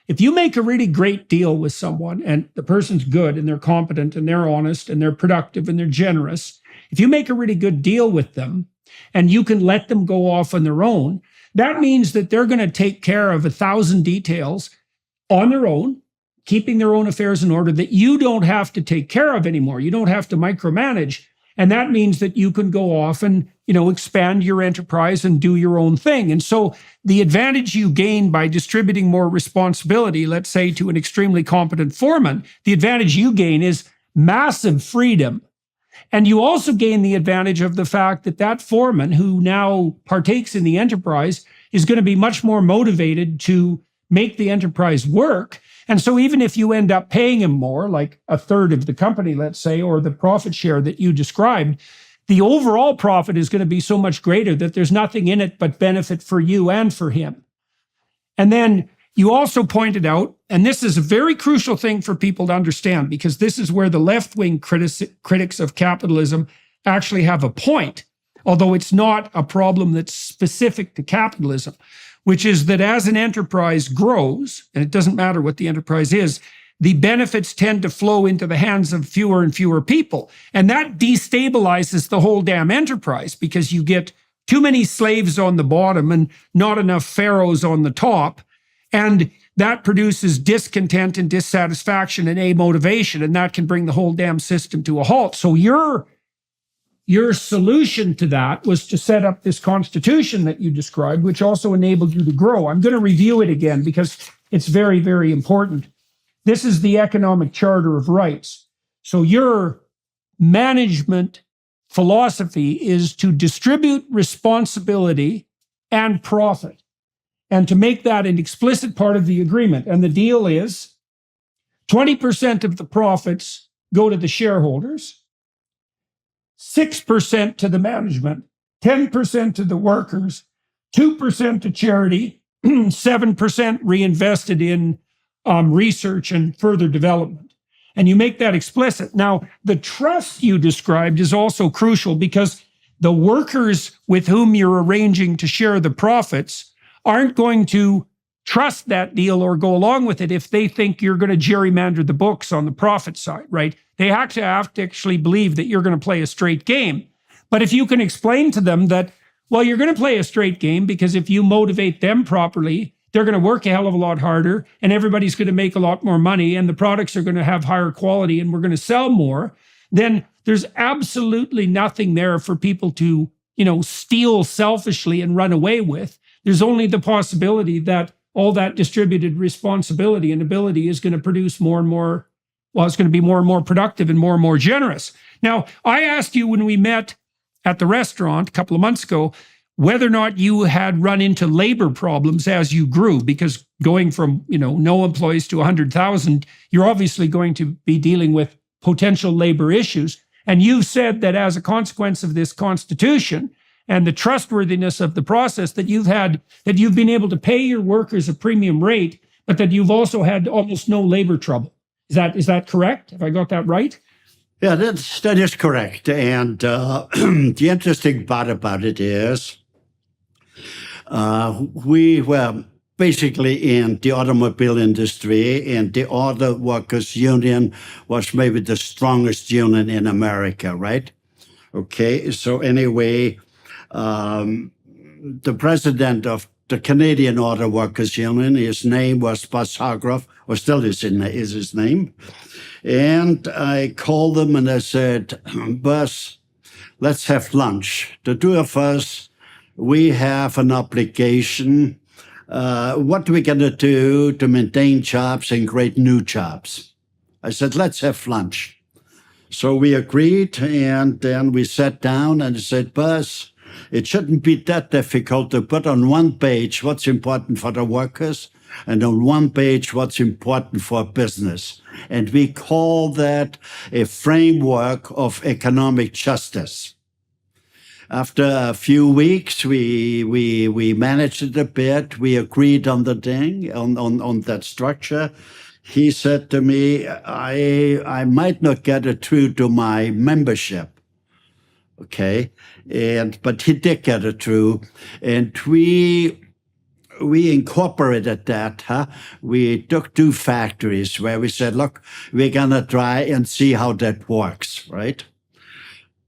If you make a really great deal with someone and the person's good and they're competent and they're honest and they're productive and they're generous, if you make a really good deal with them and you can let them go off on their own, that means that they're going to take care of 1,000 details on their own, keeping their own affairs in order that you don't have to take care of anymore. You don't have to micromanage. And that means that you can go off and, expand your enterprise and do your own thing. And so the advantage you gain by distributing more responsibility, let's say to an extremely competent foreman, the advantage you gain is massive freedom. And you also gain the advantage of the fact that that foreman who now partakes in the enterprise is going to be much more motivated to make the enterprise work And so even if you end up paying him more, like a third of the company, let's say, or the profit share that you described, the overall profit is going to be so much greater that there's nothing in it but benefit for you and for him. And then you also pointed out, and this is a very crucial thing for people to understand, because this is where the left-wing critics of capitalism actually have a point, although it's not a problem that's specific to capitalism, which is that as an enterprise grows, and it doesn't matter what the enterprise is, the benefits tend to flow into the hands of fewer and fewer people. And that destabilizes the whole damn enterprise, because you get too many slaves on the bottom and not enough pharaohs on the top. And that produces discontent and dissatisfaction and amotivation, and that can bring the whole damn system to a halt. So your solution to that was to set up this constitution that you described, which also enabled you to grow. I'm going to review it again because it's very, very important. This is the Economic Charter of Rights. So your management philosophy is to distribute responsibility and profit, and to make that an explicit part of the agreement. And the deal is 20% of the profits go to the shareholders, 6% to the management, 10% to the workers, 2% to charity, 7% reinvested in research and further development. And you make that explicit. Now, the trust you described is also crucial, because the workers with whom you're arranging to share the profits aren't going to trust that deal or go along with it if they think you're going to gerrymander the books on the profit side, right? They have to actually believe that you're going to play a straight game. But if you can explain to them that, well, you're going to play a straight game because if you motivate them properly, they're going to work a hell of a lot harder, and everybody's going to make a lot more money, and the products are going to have higher quality, and we're going to sell more, then there's absolutely nothing there for people to, steal selfishly and run away with. There's only the possibility that all that distributed responsibility and ability is going to produce more and more, well, it's going to be more and more productive and more generous. Now, I asked you when we met at the restaurant a couple of months ago whether or not you had run into labor problems as you grew, because going from, no employees to 100,000, you're obviously going to be dealing with potential labor issues. And you said that as a consequence of this constitution and the trustworthiness of the process that you've been able to pay your workers a premium rate, but that you've also had almost no labor trouble. Is that correct? Have I got that right? Yeah, that is correct. And the interesting part about it is we were basically in the automobile industry, and the Auto Workers Union was maybe the strongest union in America, right? Okay, so anyway, the president of the Canadian Auto Workers Union, his name was Buzz Hargrove, or still is his name. And I called him and I said, Buzz, let's have lunch. The two of us, we have an obligation. What are we going to do to maintain jobs and create new jobs? I said, let's have lunch. So we agreed, and then we sat down and I said, Buzz, it shouldn't be that difficult to put on one page what's important for the workers and on one page what's important for business. And we call that a framework of economic justice. After a few weeks, we managed it a bit. We agreed on the thing, on that structure. He said to me, I might not get it through to my membership. Okay, but he did get it through, and we incorporated that. We took two factories where we said, look, we're gonna try and see how that works, right?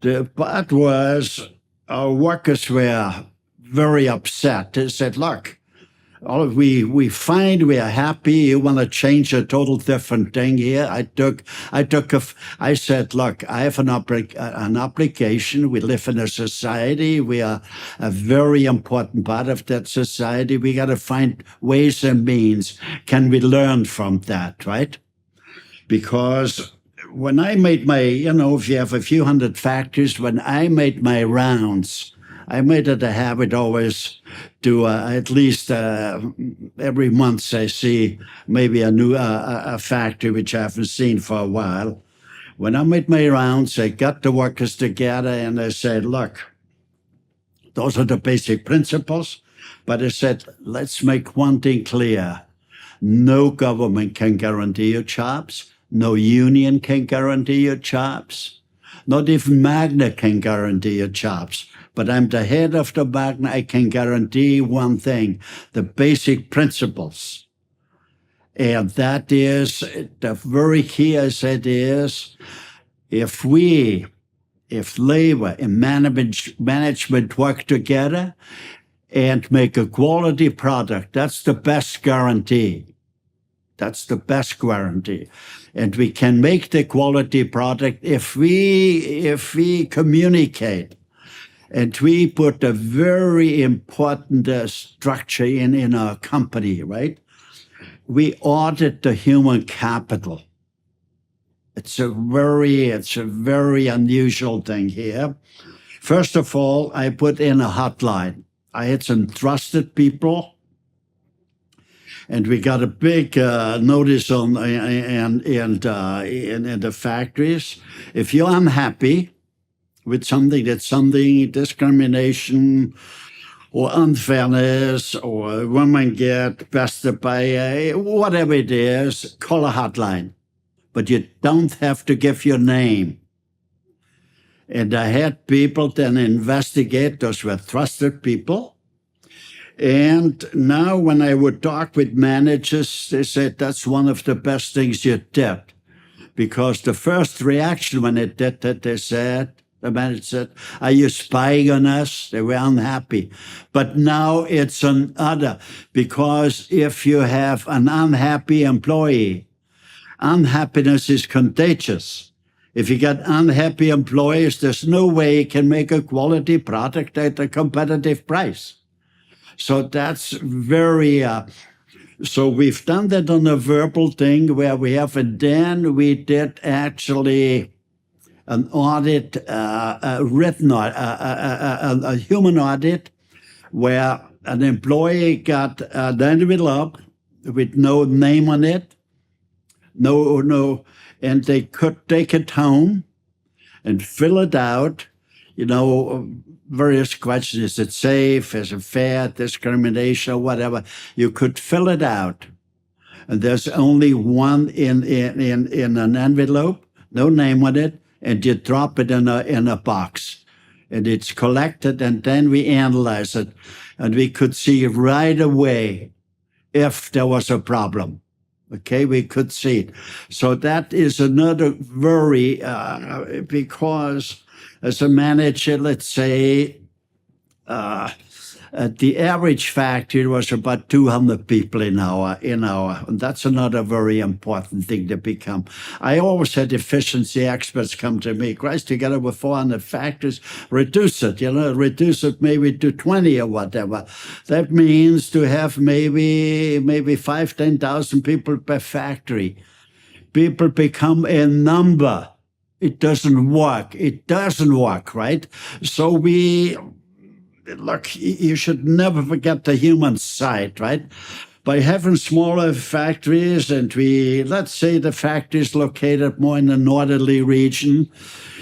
The part was our workers were very upset. They said, look, we find we are happy. You want to change a total different thing here. I said, look, I have an obligation. We live in a society. We are a very important part of that society. We got to find ways and means. Can we learn from that, right? Because when I made my, if you have a few hundred factories, when I made my rounds, I made it a habit always do at least every month I see maybe a new a factory which I haven't seen for a while. When I made my rounds, I got the workers together and I said, look, those are the basic principles. But I said, let's make one thing clear. No government can guarantee your jobs. No union can guarantee your jobs. Not even Magna can guarantee your jobs. But I'm the head of the Magna. I can guarantee one thing, the basic principles. And that is, the very key, I said, is if labor and management work together and make a quality product, that's the best guarantee. That's the best guarantee. And we can make the quality product if we communicate. And we put a very important structure in our company, right? We audit the human capital. It's a very unusual thing here. First of all, I put in a hotline. I had some trusted people, and we got a big notice on in the factories. If you're unhappy with something, discrimination or unfairness, or women get bested by whatever it is, call a hotline. But you don't have to give your name. And I had people then investigate. Those were trusted people. And now when I would talk with managers, they said, that's one of the best things you did. Because the first reaction when I did that, the manager said, are you spying on us? They were unhappy. But now it's another, because if you have an unhappy employee, unhappiness is contagious. If you get unhappy employees, there's no way you can make a quality product at a competitive price. So that's very, so we've done that on a verbal thing where we have, and then we did actually an audit, a human audit, where an employee got an envelope with no name on it, no, and they could take it home and fill it out, various questions. Is it safe? Is it fair? Discrimination or whatever. You could fill it out. And there's only one in an envelope, no name on it, and you drop it in a box. And it's collected, and then we analyze it. And we could see right away if there was a problem. Okay, we could see it. So that is another very, because as a manager, let's say, the average factory was about 200 people in our, and that's another very important thing to become. I always had efficiency experts come to me, Christ, together with 400 factories, reduce it maybe to 20 or whatever. That means to have maybe 5,000, 10,000 people per factory. People become a number. It doesn't work. Right? So look, you should never forget the human side, right? By having smaller factories, and let's say the factory is located more in the northerly region,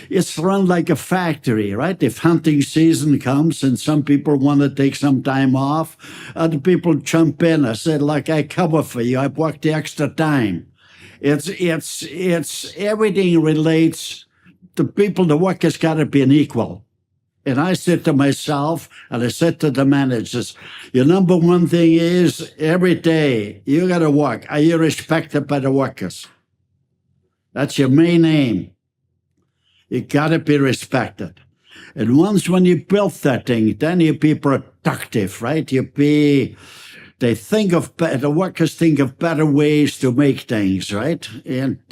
it's run like a factory, right? If hunting season comes and some people want to take some time off, other people jump in. I said, like, I cover for you. I work the extra time. It's everything relates to people. The work has got to be an equal. And I said to myself, and I said to the managers, your number one thing is every day you got to work. Are you respected by the workers? That's your main aim. You got to be respected. And once when you build that thing, then you be productive, right? the workers think of better ways to make things, right? And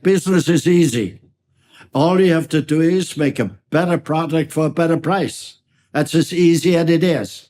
business is easy. All you have to do is make a better product for a better price. That's as easy as it is.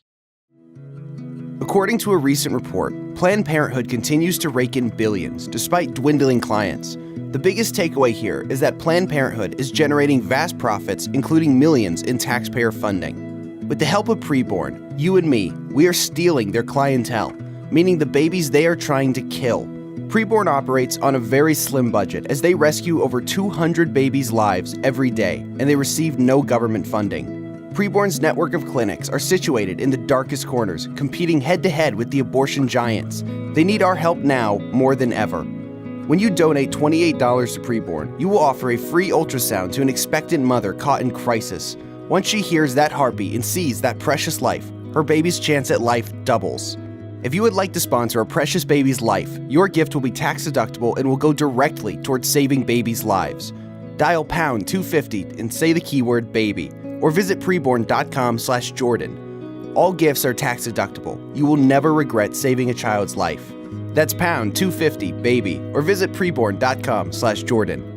According to a recent report, Planned Parenthood continues to rake in billions despite dwindling clients. The biggest takeaway here is that Planned Parenthood is generating vast profits, including millions in taxpayer funding. With the help of Preborn, you and me, we are stealing their clientele, meaning the babies they are trying to kill. Preborn operates on a very slim budget as they rescue over 200 babies' lives every day, and they receive no government funding. Preborn's network of clinics are situated in the darkest corners, competing head-to-head with the abortion giants. They need our help now more than ever. When you donate $28 to Preborn, you will offer a free ultrasound to an expectant mother caught in crisis. Once she hears that heartbeat and sees that precious life, her baby's chance at life doubles. If you would like to sponsor a precious baby's life, your gift will be tax deductible and will go directly towards saving babies' lives. Dial pound 250 and say the keyword baby, or visit preborn.com/Jordan. All gifts are tax deductible. You will never regret saving a child's life. That's pound 250 baby, or visit preborn.com/Jordan.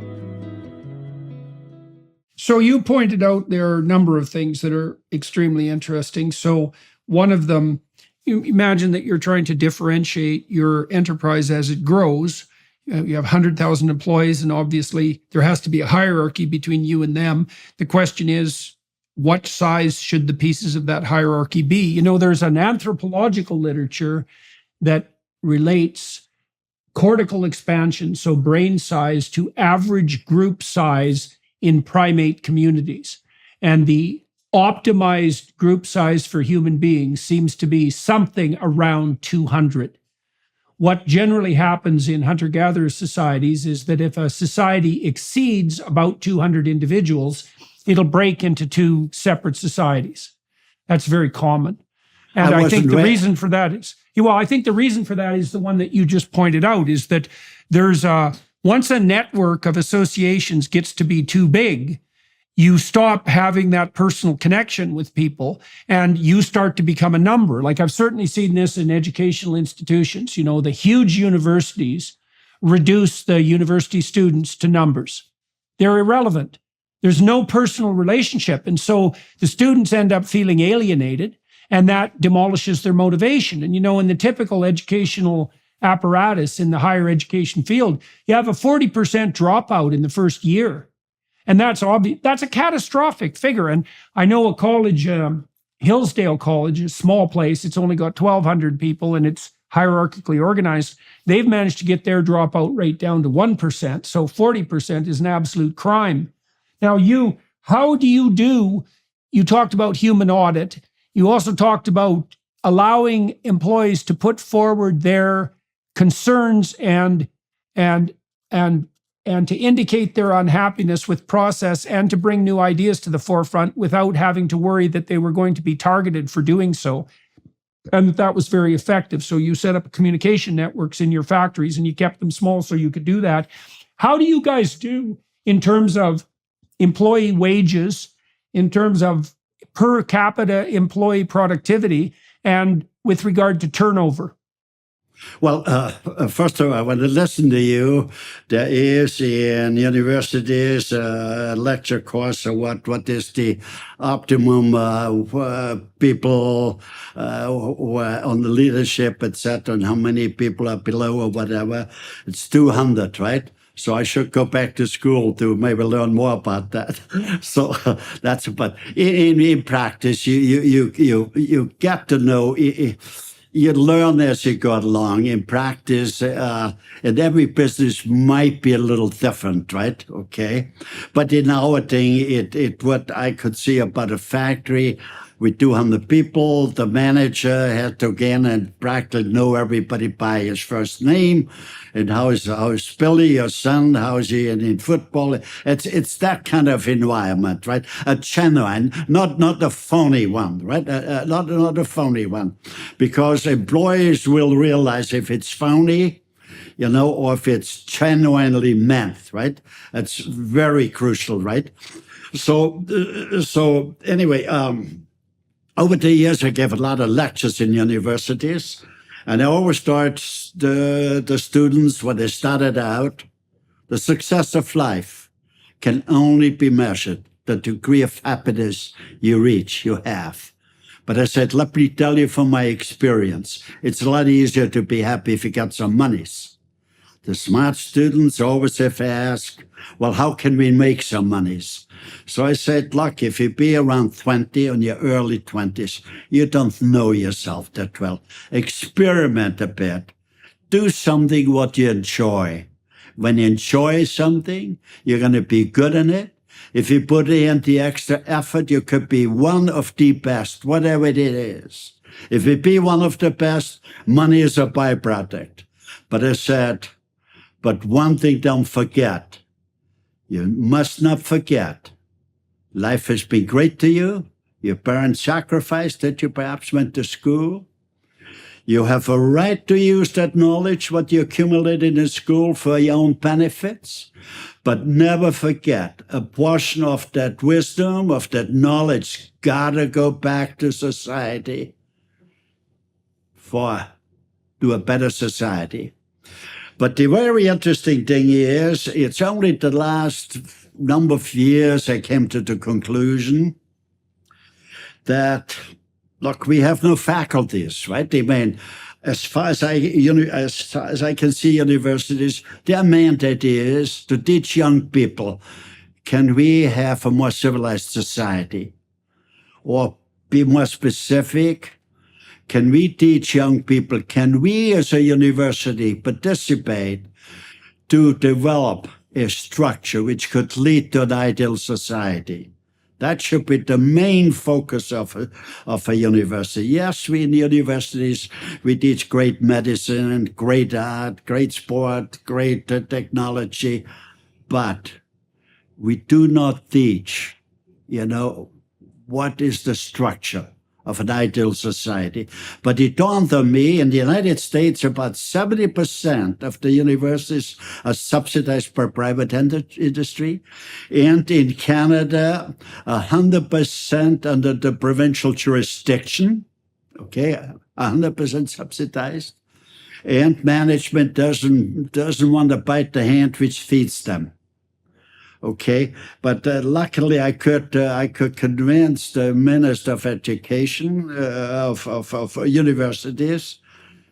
So you pointed out there are a number of things that are extremely interesting. So one of them, you imagine that you're trying to differentiate your enterprise as it grows. You have 100,000 employees, and obviously there has to be a hierarchy between you and them. The question is, what size should the pieces of that hierarchy be? You know, there's an anthropological literature that relates cortical expansion, so brain size, to average group size in primate communities. And the optimized group size for human beings seems to be something around 200. What generally happens in hunter-gatherer societies is that if a society exceeds about 200 individuals, it'll break into two separate societies. That's very common. And I think the reason for that is, I think the reason for that is the one that you just pointed out, is that there's once a network of associations gets to be too big, you stop having that personal connection with people and you start to become a number. Like I've certainly seen this in educational institutions. You know, the huge universities reduce the university students to numbers. They're irrelevant. There's no personal relationship. And so the students end up feeling alienated, and that demolishes their motivation. And, you know, in the typical educational apparatus in the higher education field, you have a 40% dropout in the first year. And that's obvious. That's a catastrophic figure. And I know a college, Hillsdale College, a small place, it's only got 1,200 people and it's hierarchically organized. They've managed to get their dropout rate down to 1%. So 40% is an absolute crime. Now, how do you talked about human audit. You also talked about allowing employees to put forward their concerns and to indicate their unhappiness with process and to bring new ideas to the forefront without having to worry that they were going to be targeted for doing so. And that was very effective. So you set up communication networks in your factories and you kept them small so you could do that. How do you guys do in terms of employee wages, in terms of per capita employee productivity, and with regard to turnover? Well, first of all, I want to listen to you. There is in universities a lecture course of what is the optimum people who are on the leadership, etc., and how many people are below or whatever. It's 200, right? So I should go back to school to maybe learn more about that. So but in practice, you get to know. You learn as you go along. In practice, and every business might be a little different, right? Okay, but in our thing, what I could see about a factory with 200 people, the manager had to again and practically know everybody by his first name, and how is Billy, your son? How is he in football? It's that kind of environment, right? A genuine, not a phony one, right? Not a phony one, because employees will realize if it's phony, you know, or if it's genuinely meant, right? That's very crucial, right? So anyway. Over the years, I gave a lot of lectures in universities, and I always start the students when they started out. The success of life can only be measured the degree of happiness you have. But I said, let me tell you from my experience, it's a lot easier to be happy if you got some monies. The smart students always have asked, well, how can we make some monies? So I said, look, if you be around 20, in your early 20s, you don't know yourself that well. Experiment a bit. Do something what you enjoy. When you enjoy something, you're going to be good in it. If you put in the extra effort, you could be one of the best, whatever it is. If you be one of the best, money is a byproduct. But I said, but one thing don't forget. You must not forget. Life has been great to you. Your parents sacrificed that you perhaps went to school. You have a right to use that knowledge, what you accumulated in school, for your own benefits. But never forget, a portion of that wisdom, of that knowledge, gotta go back to society to a better society. But the very interesting thing is, it's only the last number of years I came to the conclusion that, look, we have no faculties, right? I mean, as far as I can see, universities, their mandate is to teach young people, can we have a more civilized society? Or be more specific, can we teach young people, can we as a university participate to develop a structure which could lead to an ideal society? That should be the main focus of a university. Yes, we in universities, we teach great medicine and great art, great sport, great technology, but we do not teach, what is the structure of an ideal society. But it dawned on me, in the United States, about 70% of the universities are subsidized by private industry. And in Canada, 100% under the provincial jurisdiction, 100% subsidized. And management doesn't want to bite the hand which feeds them. But luckily I could convince the Minister of Education of universities,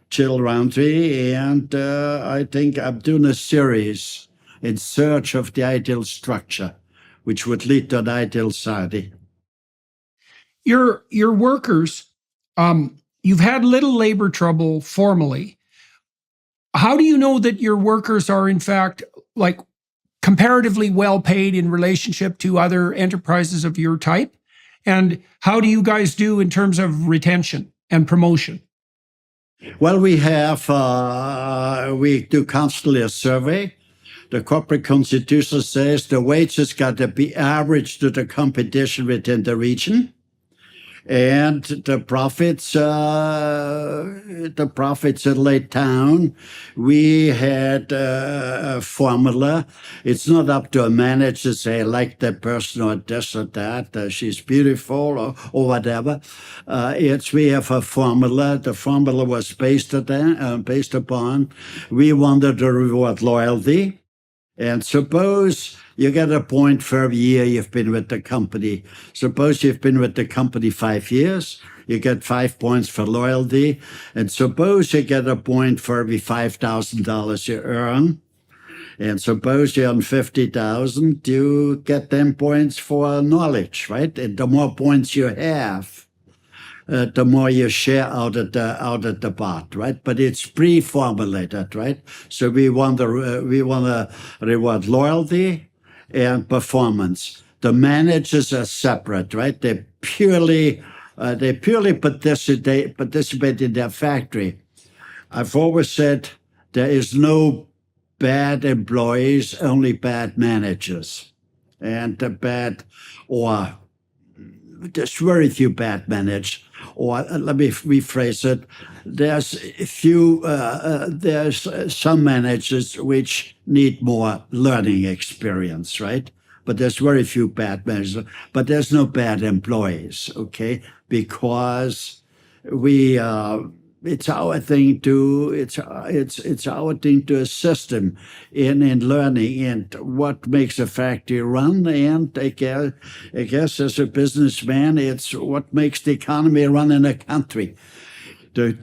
Jill Roundtree, and I think I'm doing a series in search of the ideal structure, which would lead to an ideal society. Your workers, you've had little labor trouble formally. How do you know that your workers are in fact comparatively well paid in relationship to other enterprises of your type? And how do you guys do in terms of retention and promotion? Well, we do constantly a survey. The corporate constitution says the wages got to be average to the competition within the region. And the profits in Lake Town, we had a formula. It's not up to a manager to say, I like that person or this or that, she's beautiful or whatever. We have a formula. The formula was based upon, we wanted to reward loyalty. And suppose you get a point for every year you've been with the company. Suppose you've been with the company 5 years, you get 5 points for loyalty. And suppose you get a point for every $5,000 you earn. And suppose you earn 50,000, you get 10 points for knowledge, right? And the more points you have, the more you share out at the pot, right? But it's pre-formulated, right? So we want to reward loyalty and performance. The managers are separate, right? They purely participate in their factory. I've always said there is no bad employees, only bad managers, and there's very few bad managers. Or let me rephrase it. There's some managers which need more learning experience, right? But there's very few bad managers. But there's no bad employees, because it's our thing to assist them in learning and what makes a factory run. And I guess as a businessman, it's what makes the economy run in a country.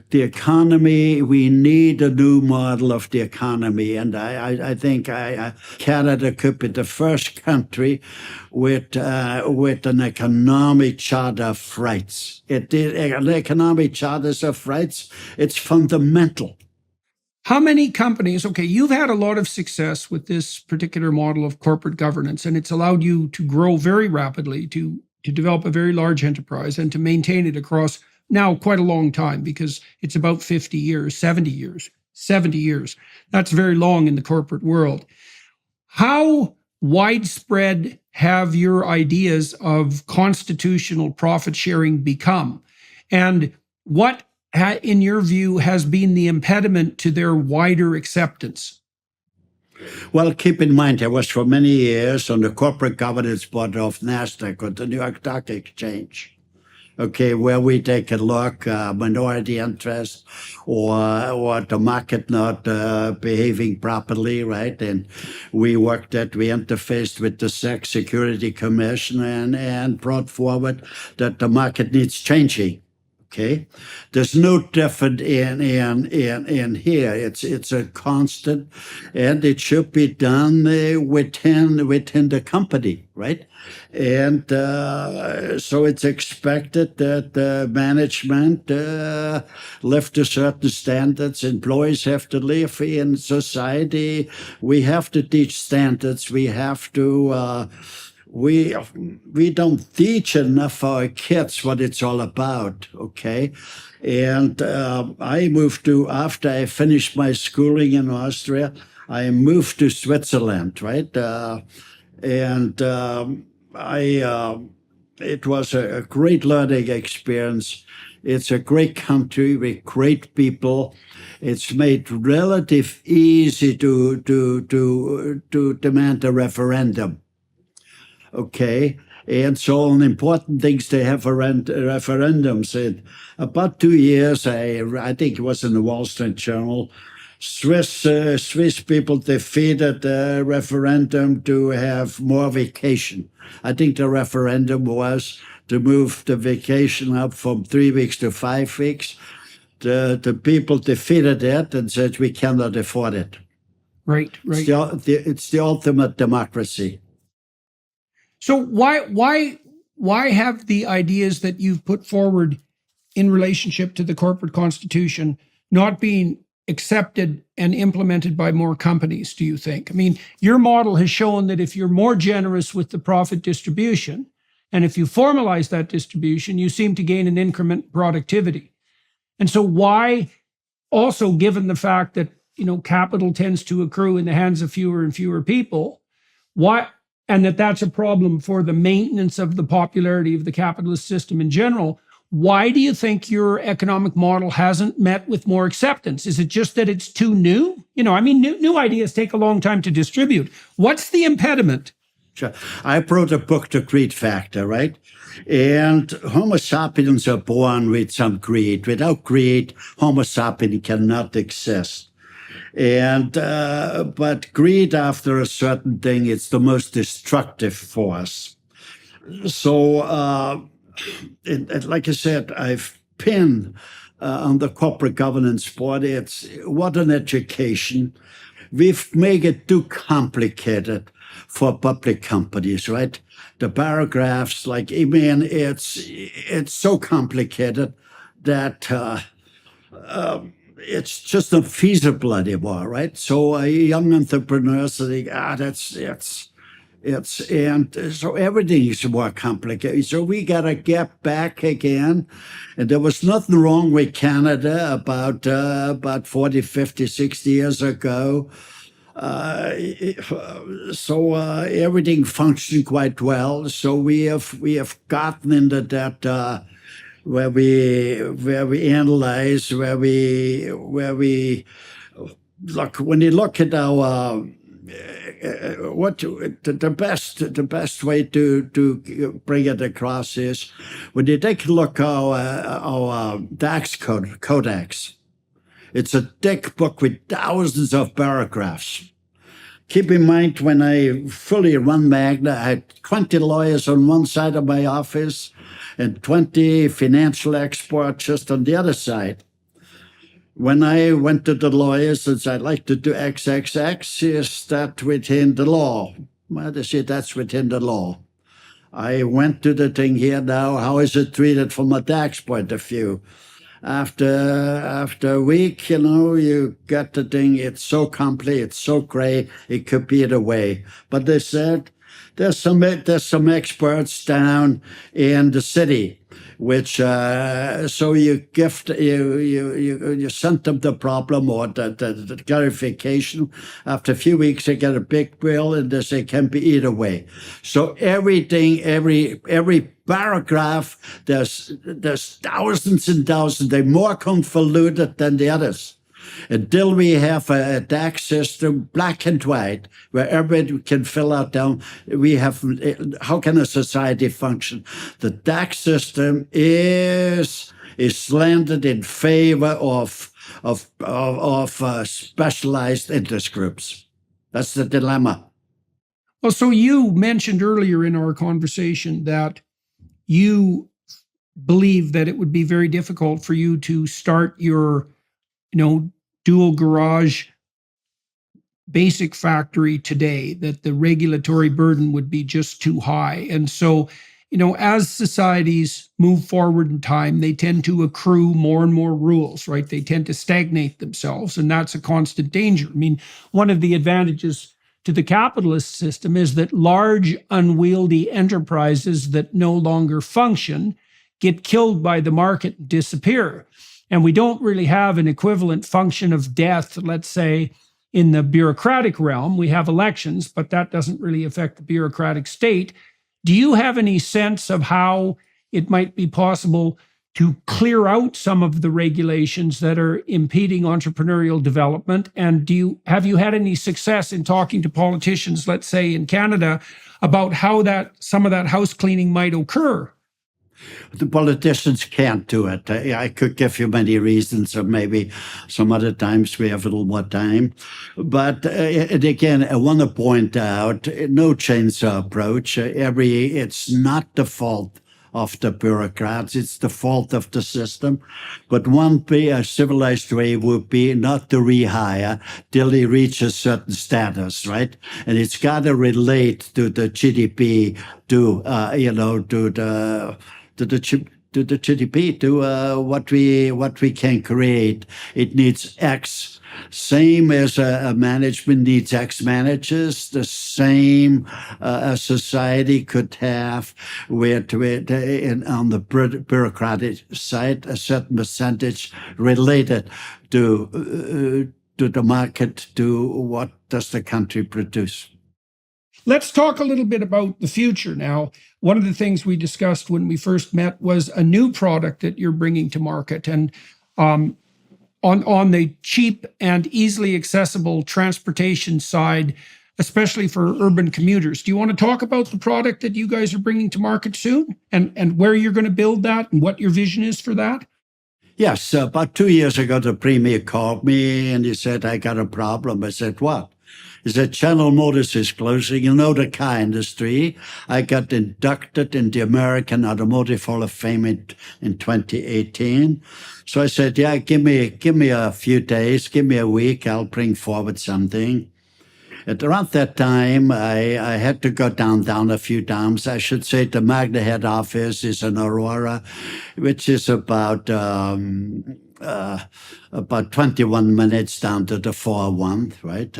the economy, we need a new model of the economy. And I think Canada could be the first country with an economic charter of rights. An economic charter of rights, it's fundamental. How many companies, okay, you've had a lot of success with this particular model of corporate governance, and it's allowed you to grow very rapidly, to develop a very large enterprise and to maintain it across now quite a long time, because it's about 50 years, 70 years, 70 years. That's very long in the corporate world. How widespread have your ideas of constitutional profit sharing become? And what, in your view, has been the impediment to their wider acceptance? Well, keep in mind, I was for many years on the corporate governance board of NASDAQ, or the New York Stock Exchange. Okay, where we take a look, minority interest or the market not behaving properly, right? And we interfaced with the SEC Security Commission and brought forward that the market needs changing. Okay, there's no different in here. It's a constant, and it should be done within the company, right? And so it's expected that management live to certain standards. Employees have to live in society. We have to teach standards. We have to. We don't teach enough our kids what it's all about, okay? And after I finished my schooling in Austria, I moved to Switzerland, right? It was a great learning experience. It's a great country with great people. It's made relative easy to demand a referendum. Okay, and so on important things they have referendums. In about 2 years, I think it was in the Wall Street Journal, Swiss people defeated the referendum to have more vacation. I think the referendum was to move the vacation up from 3 weeks to 5 weeks. The people defeated it and said we cannot afford it. Right. It's the ultimate democracy. So why have the ideas that you've put forward in relationship to the corporate constitution not being accepted and implemented by more companies, do you think? I mean, your model has shown that if you're more generous with the profit distribution, and if you formalize that distribution, you seem to gain an increment in productivity. And so why, also given the fact that, capital tends to accrue in the hands of fewer and fewer people, and that's a problem for the maintenance of the popularity of the capitalist system in general, why do you think your economic model hasn't met with more acceptance? Is it just that it's too new? New ideas take a long time to distribute. What's the impediment? Sure. I wrote a book, The Greed Factor, right? And Homo sapiens are born with some greed. Without greed, Homo sapiens cannot exist. And but greed, after a certain thing, it's the most destructive force. So, like I said, I've been on the corporate governance board. It's what an education. We've made it too complicated for public companies, right? The paragraphs, it's so complicated that it's just not feasible anymore, right? So young entrepreneurs think, and so everything is more complicated. So we got to get back again. And there was nothing wrong with Canada about 40, 50, 60 years ago. So everything functioned quite well. So we have gotten into that where we analyze, where we look. When you look at our the best way to bring it across is when you take a look at our tax codex. It's a thick book with thousands of paragraphs. Keep in mind, when I fully run Magna, I had 20 lawyers on one side of my office and 20 financial experts just on the other side. When I went to the lawyers and said, I'd like to do XXX, is that within the law? Well, they said, that's within the law. I went to the thing here now, how is it treated from a tax point of view? After a week, you got the thing, it's so complete, it's so gray, it could be either way. But they said, there's some experts down in the city, which so you send them the problem or the clarification. After a few weeks, they get a big bill, and they say it can be either way. So everything, every paragraph, there's thousands and thousands. They're more convoluted than the others. Until we have a tax system, black and white, where everybody can fill out down, how can a society function? The tax system is slanted in favor of specialized interest groups. That's the dilemma. Well, so you mentioned earlier in our conversation that you believe that it would be very difficult for you to start your dual garage basic factory today, that the regulatory burden would be just too high. And so, as societies move forward in time, they tend to accrue more and more rules, right? They tend to stagnate themselves, and that's a constant danger. I mean, one of the advantages to the capitalist system is that large, unwieldy enterprises that no longer function get killed by the market and disappear. And we don't really have an equivalent function of death, let's say, in the bureaucratic realm. We have elections, but that doesn't really affect the bureaucratic state. Do you have any sense of how it might be possible to clear out some of the regulations that are impeding entrepreneurial development? And have you had any success in talking to politicians, let's say in Canada, about how some of that house cleaning might occur? The politicians can't do it. I could give you many reasons, or maybe some other times we have a little more time. But and again, I want to point out, no chainsaw approach. It's not the fault of the bureaucrats, it's the fault of the system. But a civilized way would be not to rehire till they reach a certain status, right? And it's got to relate to the GDP, to the GDP, to what we can create. It needs X. Same as a management needs X managers. The same a society could have on the bureaucratic side, a certain percentage related to the market, to what does the country produce. Let's talk a little bit about the future now. One of the things we discussed when we first met was a new product that you're bringing to market. And on the cheap and easily accessible transportation side, especially for urban commuters, do you want to talk about the product that you guys are bringing to market soon, and where you're going to build that and what your vision is for that? Yes, about 2 years ago, the premier called me and he said, I got a problem. I said, what? He said, General Motors is closing. The car industry. I got inducted in the American Automotive Hall of Fame in 2018. So I said, yeah, give me a few days, give me a week, I'll bring forward something. At around that time, I had to go down a few times. I should say the Magna head office is in Aurora, which is about 21 minutes down to the 401, right?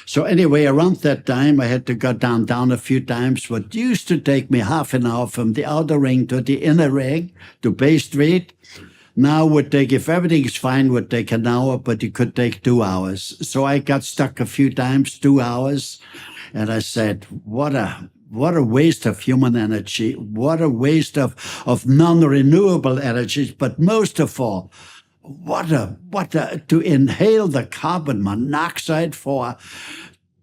So anyway, around that time, I had to go down a few times. What used to take me half an hour from the outer ring to the inner ring, to Bay Street, now would take, if everything is fine, would take an hour, but it could take 2 hours. So I got stuck a few times, 2 hours, and I said, what a waste of human energy, what a waste of non-renewable energies, but most of all, what a to inhale the carbon monoxide for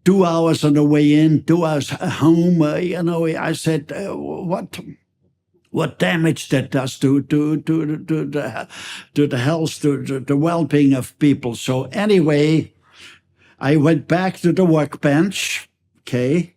2 hours on the way in, 2 hours home. I said, what damage that does to the health, to the well-being of people. So anyway, I went back to the workbench, okay,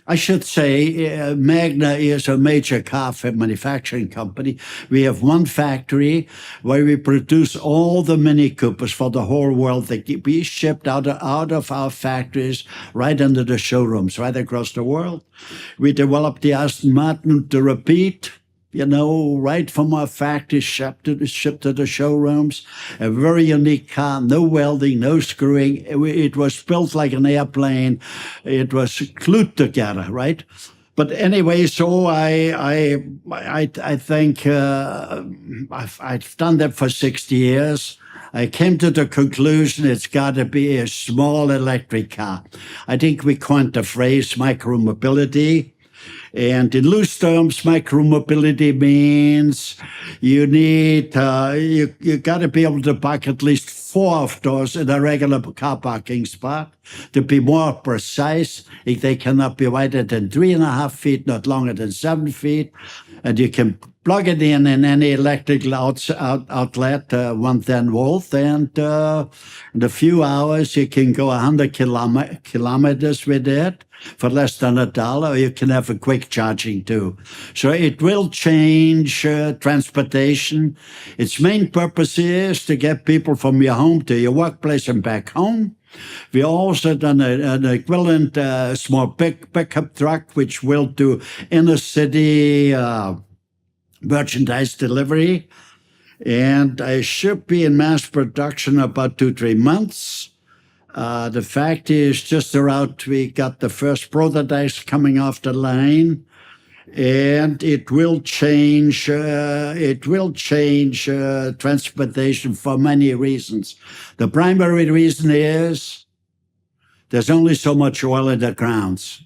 I should say Magna is a major car manufacturing company. We have one factory where we produce all the Mini Coopers for the whole world. They be shipped out of our factories right into the showrooms right across the world. We developed the Aston Martin to repeat, right from our factory, shipped to the showrooms. A very unique car, no welding, no screwing. It was built like an airplane. It was glued together, right? But anyway, so I think I've done that for 60 years. I came to the conclusion it's got to be a small electric car. I think we coined the phrase micromobility. And in loose terms, micromobility means you need, you got to be able to park at least 4 of those in a regular car parking spot. To be more precise, they cannot be wider than 3.5 feet, not longer than 7 feet. And you can plug it in any electrical outlet, 110 volt, and in a few hours you can go 100 kilometers with it for less than $1, or you can have a quick charging too. So it will change transportation. Its main purpose is to get people from your home to your workplace and back home. We also done an equivalent small pickup truck, which will do inner city merchandise delivery. And I should be in mass production about 2-3 months. The fact is, just around we got the first prototypes coming off the line, and it will change. Transportation for many reasons. The primary reason is there's only so much oil in the grounds.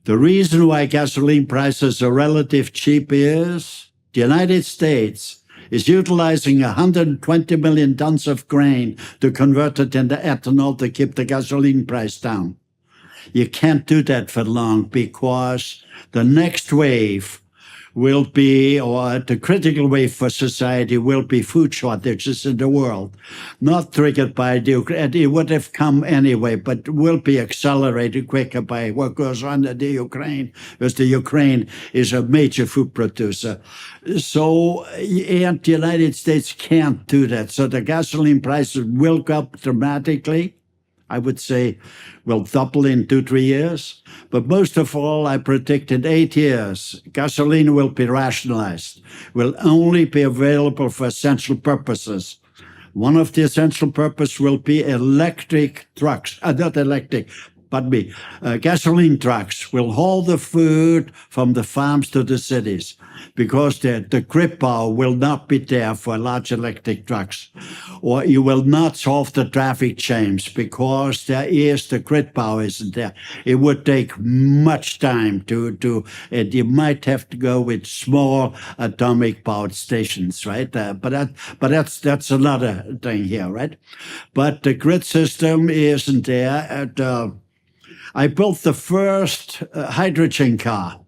The reason why gasoline prices are relatively cheap is the United States is utilizing 120 million tons of grain to convert it into ethanol to keep the gasoline price down. You can't do that for long because the next wave will be, or the critical wave for society will be food shortages in the world. Not triggered by the Ukraine. It would have come anyway, but will be accelerated quicker by what goes on in the Ukraine, because the Ukraine is a major food producer. So, and the United States can't do that. So the gasoline prices will go up dramatically. I would say will double in 2-3 years. But most of all, I predict in 8 years, gasoline will be rationalized, will only be available for essential purposes. One of the essential purposes will be electric trucks, not electric, pardon me, gasoline trucks will haul the food from the farms to the cities because the grid power will not be there for large electric trucks. Or you will not solve the traffic jams because the grid power isn't there. It would take much time and you might have to go with small atomic powered stations, right? But that's another thing here, right? But the grid system isn't there. I built the first hydrogen car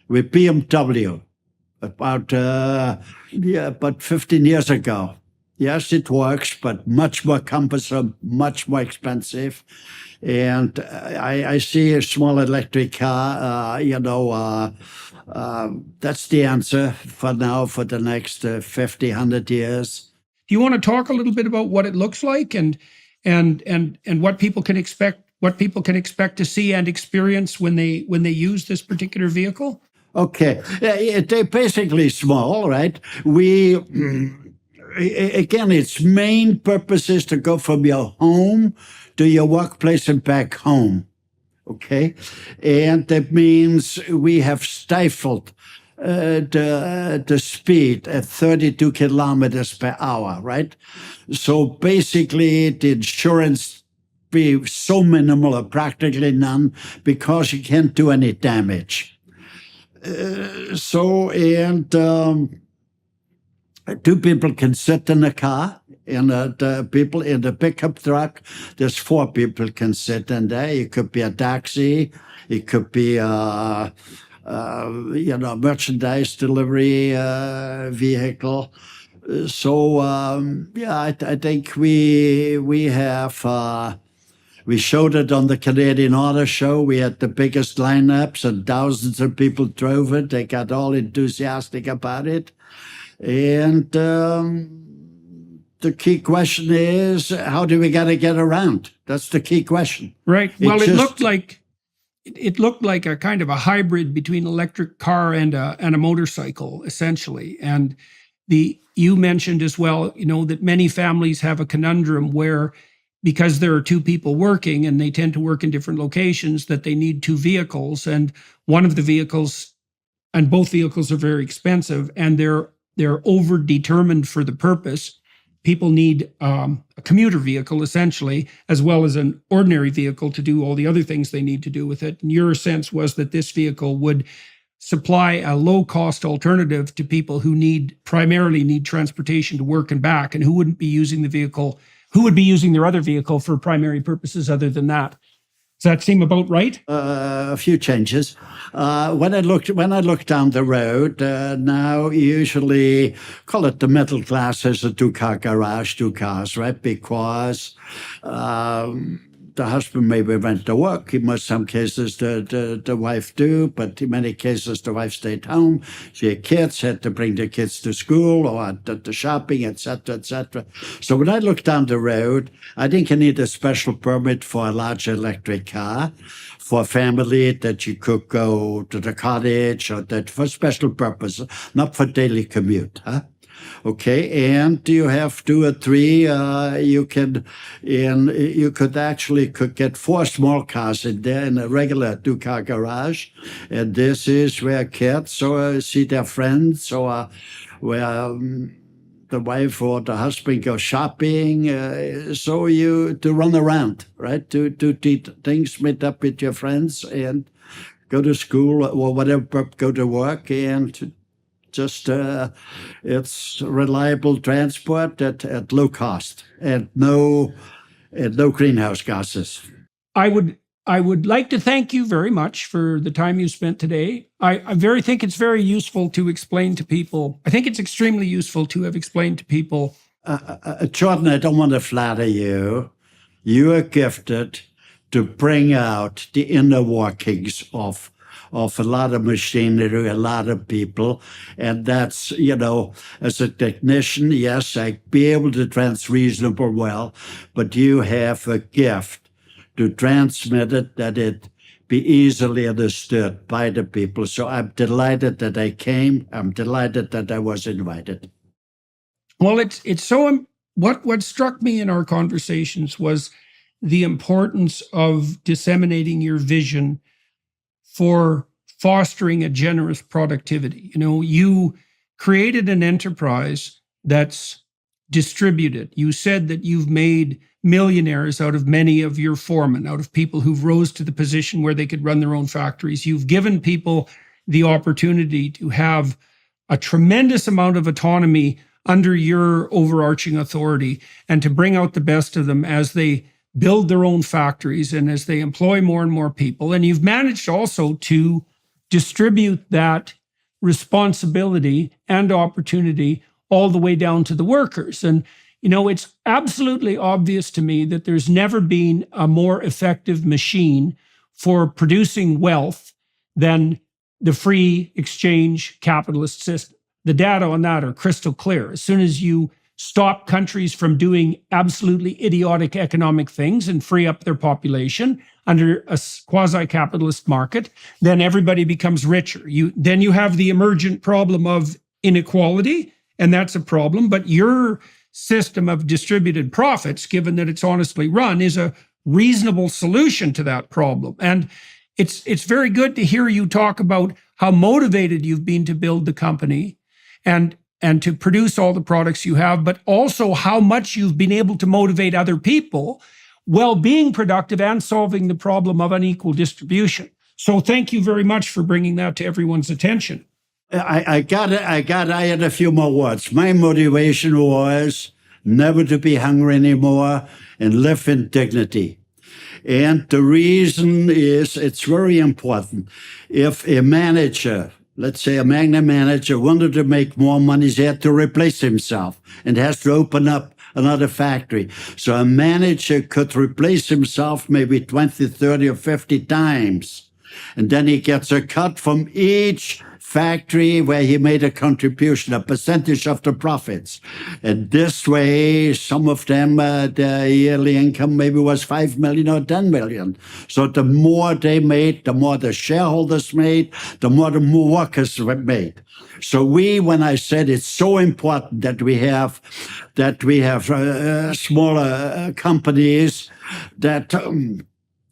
with BMW about 15 years ago. Yes, it works, but much more cumbersome, much more expensive. And I see a small electric car, that's the answer for now, for the next 50, 100 years. Do you want to talk a little bit about what it looks like and what people can expect? What people can expect to see and experience when they use this particular vehicle? Okay, they're basically small, right? Again, its main purpose is to go from your home to your workplace and back home. Okay, and that means we have stifled the speed at 32 kilometers per hour, right? So basically, the insurance be so minimal or practically none because you can't do any damage. Two people can sit in a car, and the people in the pickup truck, there's 4 people can sit in there. It could be a taxi, it could be merchandise delivery vehicle. So I think we We showed it on the Canadian Auto Show. We had the biggest lineups and thousands of people drove it. They got all enthusiastic about it. And the key question is, how do we got to get around? That's the key question. Right. Well, it looked like a kind of a hybrid between electric car and a motorcycle, essentially. And you mentioned as well, that many families have a conundrum where, because there are two people working and they tend to work in different locations, that they need two vehicles, and one of the vehicles, and both vehicles are very expensive, and they're over determined for the purpose. People need a commuter vehicle, essentially, as well as an ordinary vehicle to do all the other things they need to do with it. And your sense was that this vehicle would supply a low-cost alternative to people who primarily need transportation to work and back, and who wouldn't be using the vehicle, who would be using their other vehicle for primary purposes other than that. Does that seem about right? A few changes. When I look down the road, now usually call it the middle class has a two-car garage, two cars, right? Because the husband maybe went to work. In some cases, the wife do, but in many cases, the wife stayed home. She had kids, had to bring the kids to school or to shopping, etc., etc. So when I look down the road, I think you need a special permit for a large electric car for a family, that you could go to the cottage, or that for special purpose, not for daily commute, huh? Okay, and you have 2 or 3. You could get 4 small cars in there in a regular 2-car garage, and this is where kids see their friends, or where the wife or the husband go shopping. So to run around, right? To do things, meet up with your friends, and go to school or whatever, go to work, and just it's reliable transport at low cost and no greenhouse gases. I would like to thank you very much for the time you spent today. I think it's very useful to explain to people. I think it's extremely useful to have explained to people. Jordan, I don't want to flatter you. You are gifted to bring out the inner workings of a lot of machinery, a lot of people. And that's, as a technician, yes, I'd be able to trans reasonable well, but you have a gift to transmit it, that it be easily understood by the people. So I'm delighted that I came. I'm delighted that I was invited. Well, it's so, what struck me in our conversations was the importance of disseminating your vision for fostering a generous productivity. You created an enterprise that's distributed. You said that you've made millionaires out of many of your foremen, out of people who've rose to the position where they could run their own factories. You've given people the opportunity to have a tremendous amount of autonomy under your overarching authority, and to bring out the best of them as they build their own factories and as they employ more and more people. And you've managed also to distribute that responsibility and opportunity all the way down to the workers. And, it's absolutely obvious to me that there's never been a more effective machine for producing wealth than the free exchange capitalist system. The data on that are crystal clear. As soon as you stop countries from doing absolutely idiotic economic things and free up their population under a quasi-capitalist market, then everybody becomes richer. Then you have the emergent problem of inequality, and that's a problem. But your system of distributed profits, given that it's honestly run, is a reasonable solution to that problem. And it's very good to hear you talk about how motivated you've been to build the company and to produce all the products you have, but also how much you've been able to motivate other people while being productive and solving the problem of unequal distribution. So thank you very much for bringing that to everyone's attention. I had a few more words. My motivation was never to be hungry anymore and live in dignity. And the reason is, it's very important. If a manager, let's say a Magna manager, wanted to make more money, he had to replace himself and has to open up another factory. So a manager could replace himself maybe 20, 30, or 50 times. And then he gets a cut from each factory where he made a contribution, a percentage of the profits. And this way, some of them, their yearly income maybe was 5 million or 10 million. So the more they made, the more the shareholders made, the more workers made. So when I said it's so important that we have smaller companies, that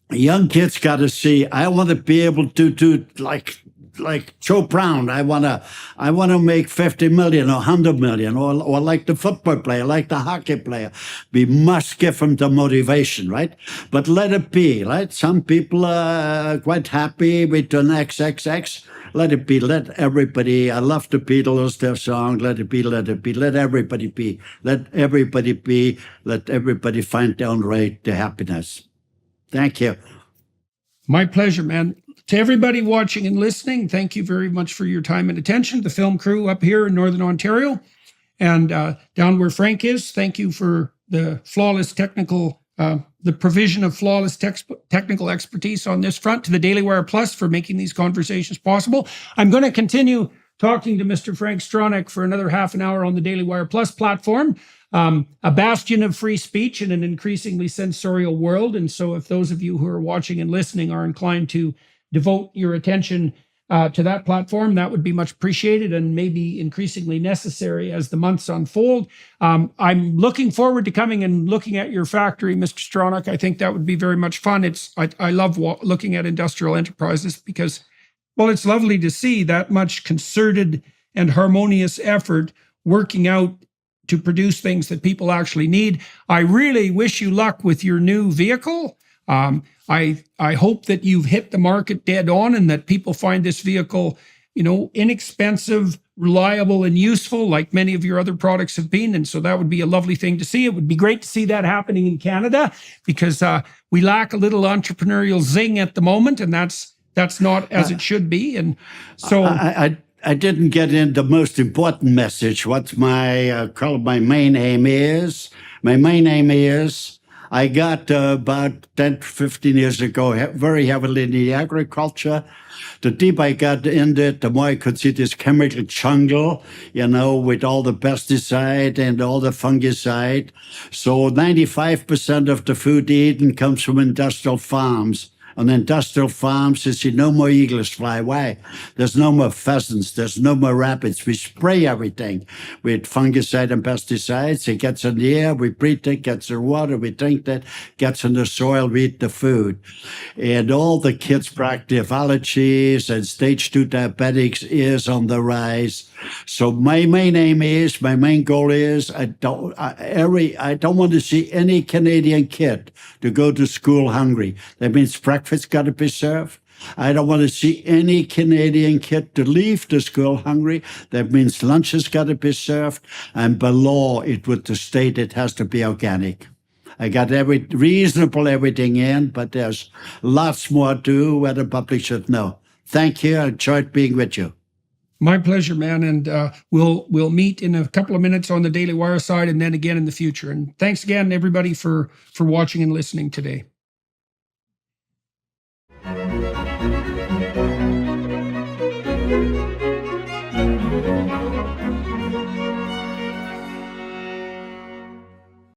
young kids got to see, I want to be able to do like Joe Brown. I want to make 50 million or 100 million, or like the football player, like the hockey player. We must give them the motivation, right? But let it be, right? Some people are quite happy with an XXX. Let it be. Let everybody. I love the Beatles, their song. Let it be. Let it be. Let everybody be. Let everybody be. Let everybody find their own way to happiness. Thank you. My pleasure, man. To everybody watching and listening, thank you very much for your time and attention. The film crew up here in Northern Ontario and down where Frank is, thank you for the flawless technical, the provision of flawless technical expertise on this front. To the Daily Wire Plus for making these conversations possible. I'm going to continue talking to Mr. Frank Stronach for another half an hour on the Daily Wire Plus platform. A bastion of free speech in an increasingly censorial world. And so if those of you who are watching and listening are inclined to devote your attention to that platform, that would be much appreciated and maybe increasingly necessary as the months unfold. I'm looking forward to coming and looking at your factory, Mr. Stronach. I think that would be very much fun. I love looking at industrial enterprises because, well, it's lovely to see that much concerted and harmonious effort working out to produce things that people actually need. I really wish you luck with your new vehicle. I hope that you've hit the market dead on and that people find this vehicle, inexpensive, reliable, and useful, like many of your other products have been. And so that would be a lovely thing to see. It would be great to see that happening in Canada because we lack a little entrepreneurial zing at the moment, and that's not as it should be. And so I didn't get in the most important message. What my main aim is. My main aim is I got about 10, 15 years ago very heavily in the agriculture. The deeper I got into it, the more I could see this chemical jungle, with all the pesticide and all the fungicide. So 95% of the food eaten comes from industrial farms. On industrial farms, you see no more eagles fly. Why? There's no more pheasants. There's no more rabbits. We spray everything with fungicide and pesticides. It gets in the air. We breathe it. Gets in water. We drink that. Gets in the soil. We eat the food. And all the kids practice allergies and stage 2 diabetics is on the rise. So my main goal is I don't want to see any Canadian kid to go to school hungry. That means breakfast's got to be served. I don't want to see any Canadian kid to leave the school hungry. That means lunch has got to be served. And by law, with the state, it has to be organic. I got everything in, but there's lots more to do where the public should know. Thank you. I enjoyed being with you. My pleasure, man. And we'll meet in a couple of minutes on the Daily Wire side and then again in the future. And thanks again, everybody, for watching and listening today.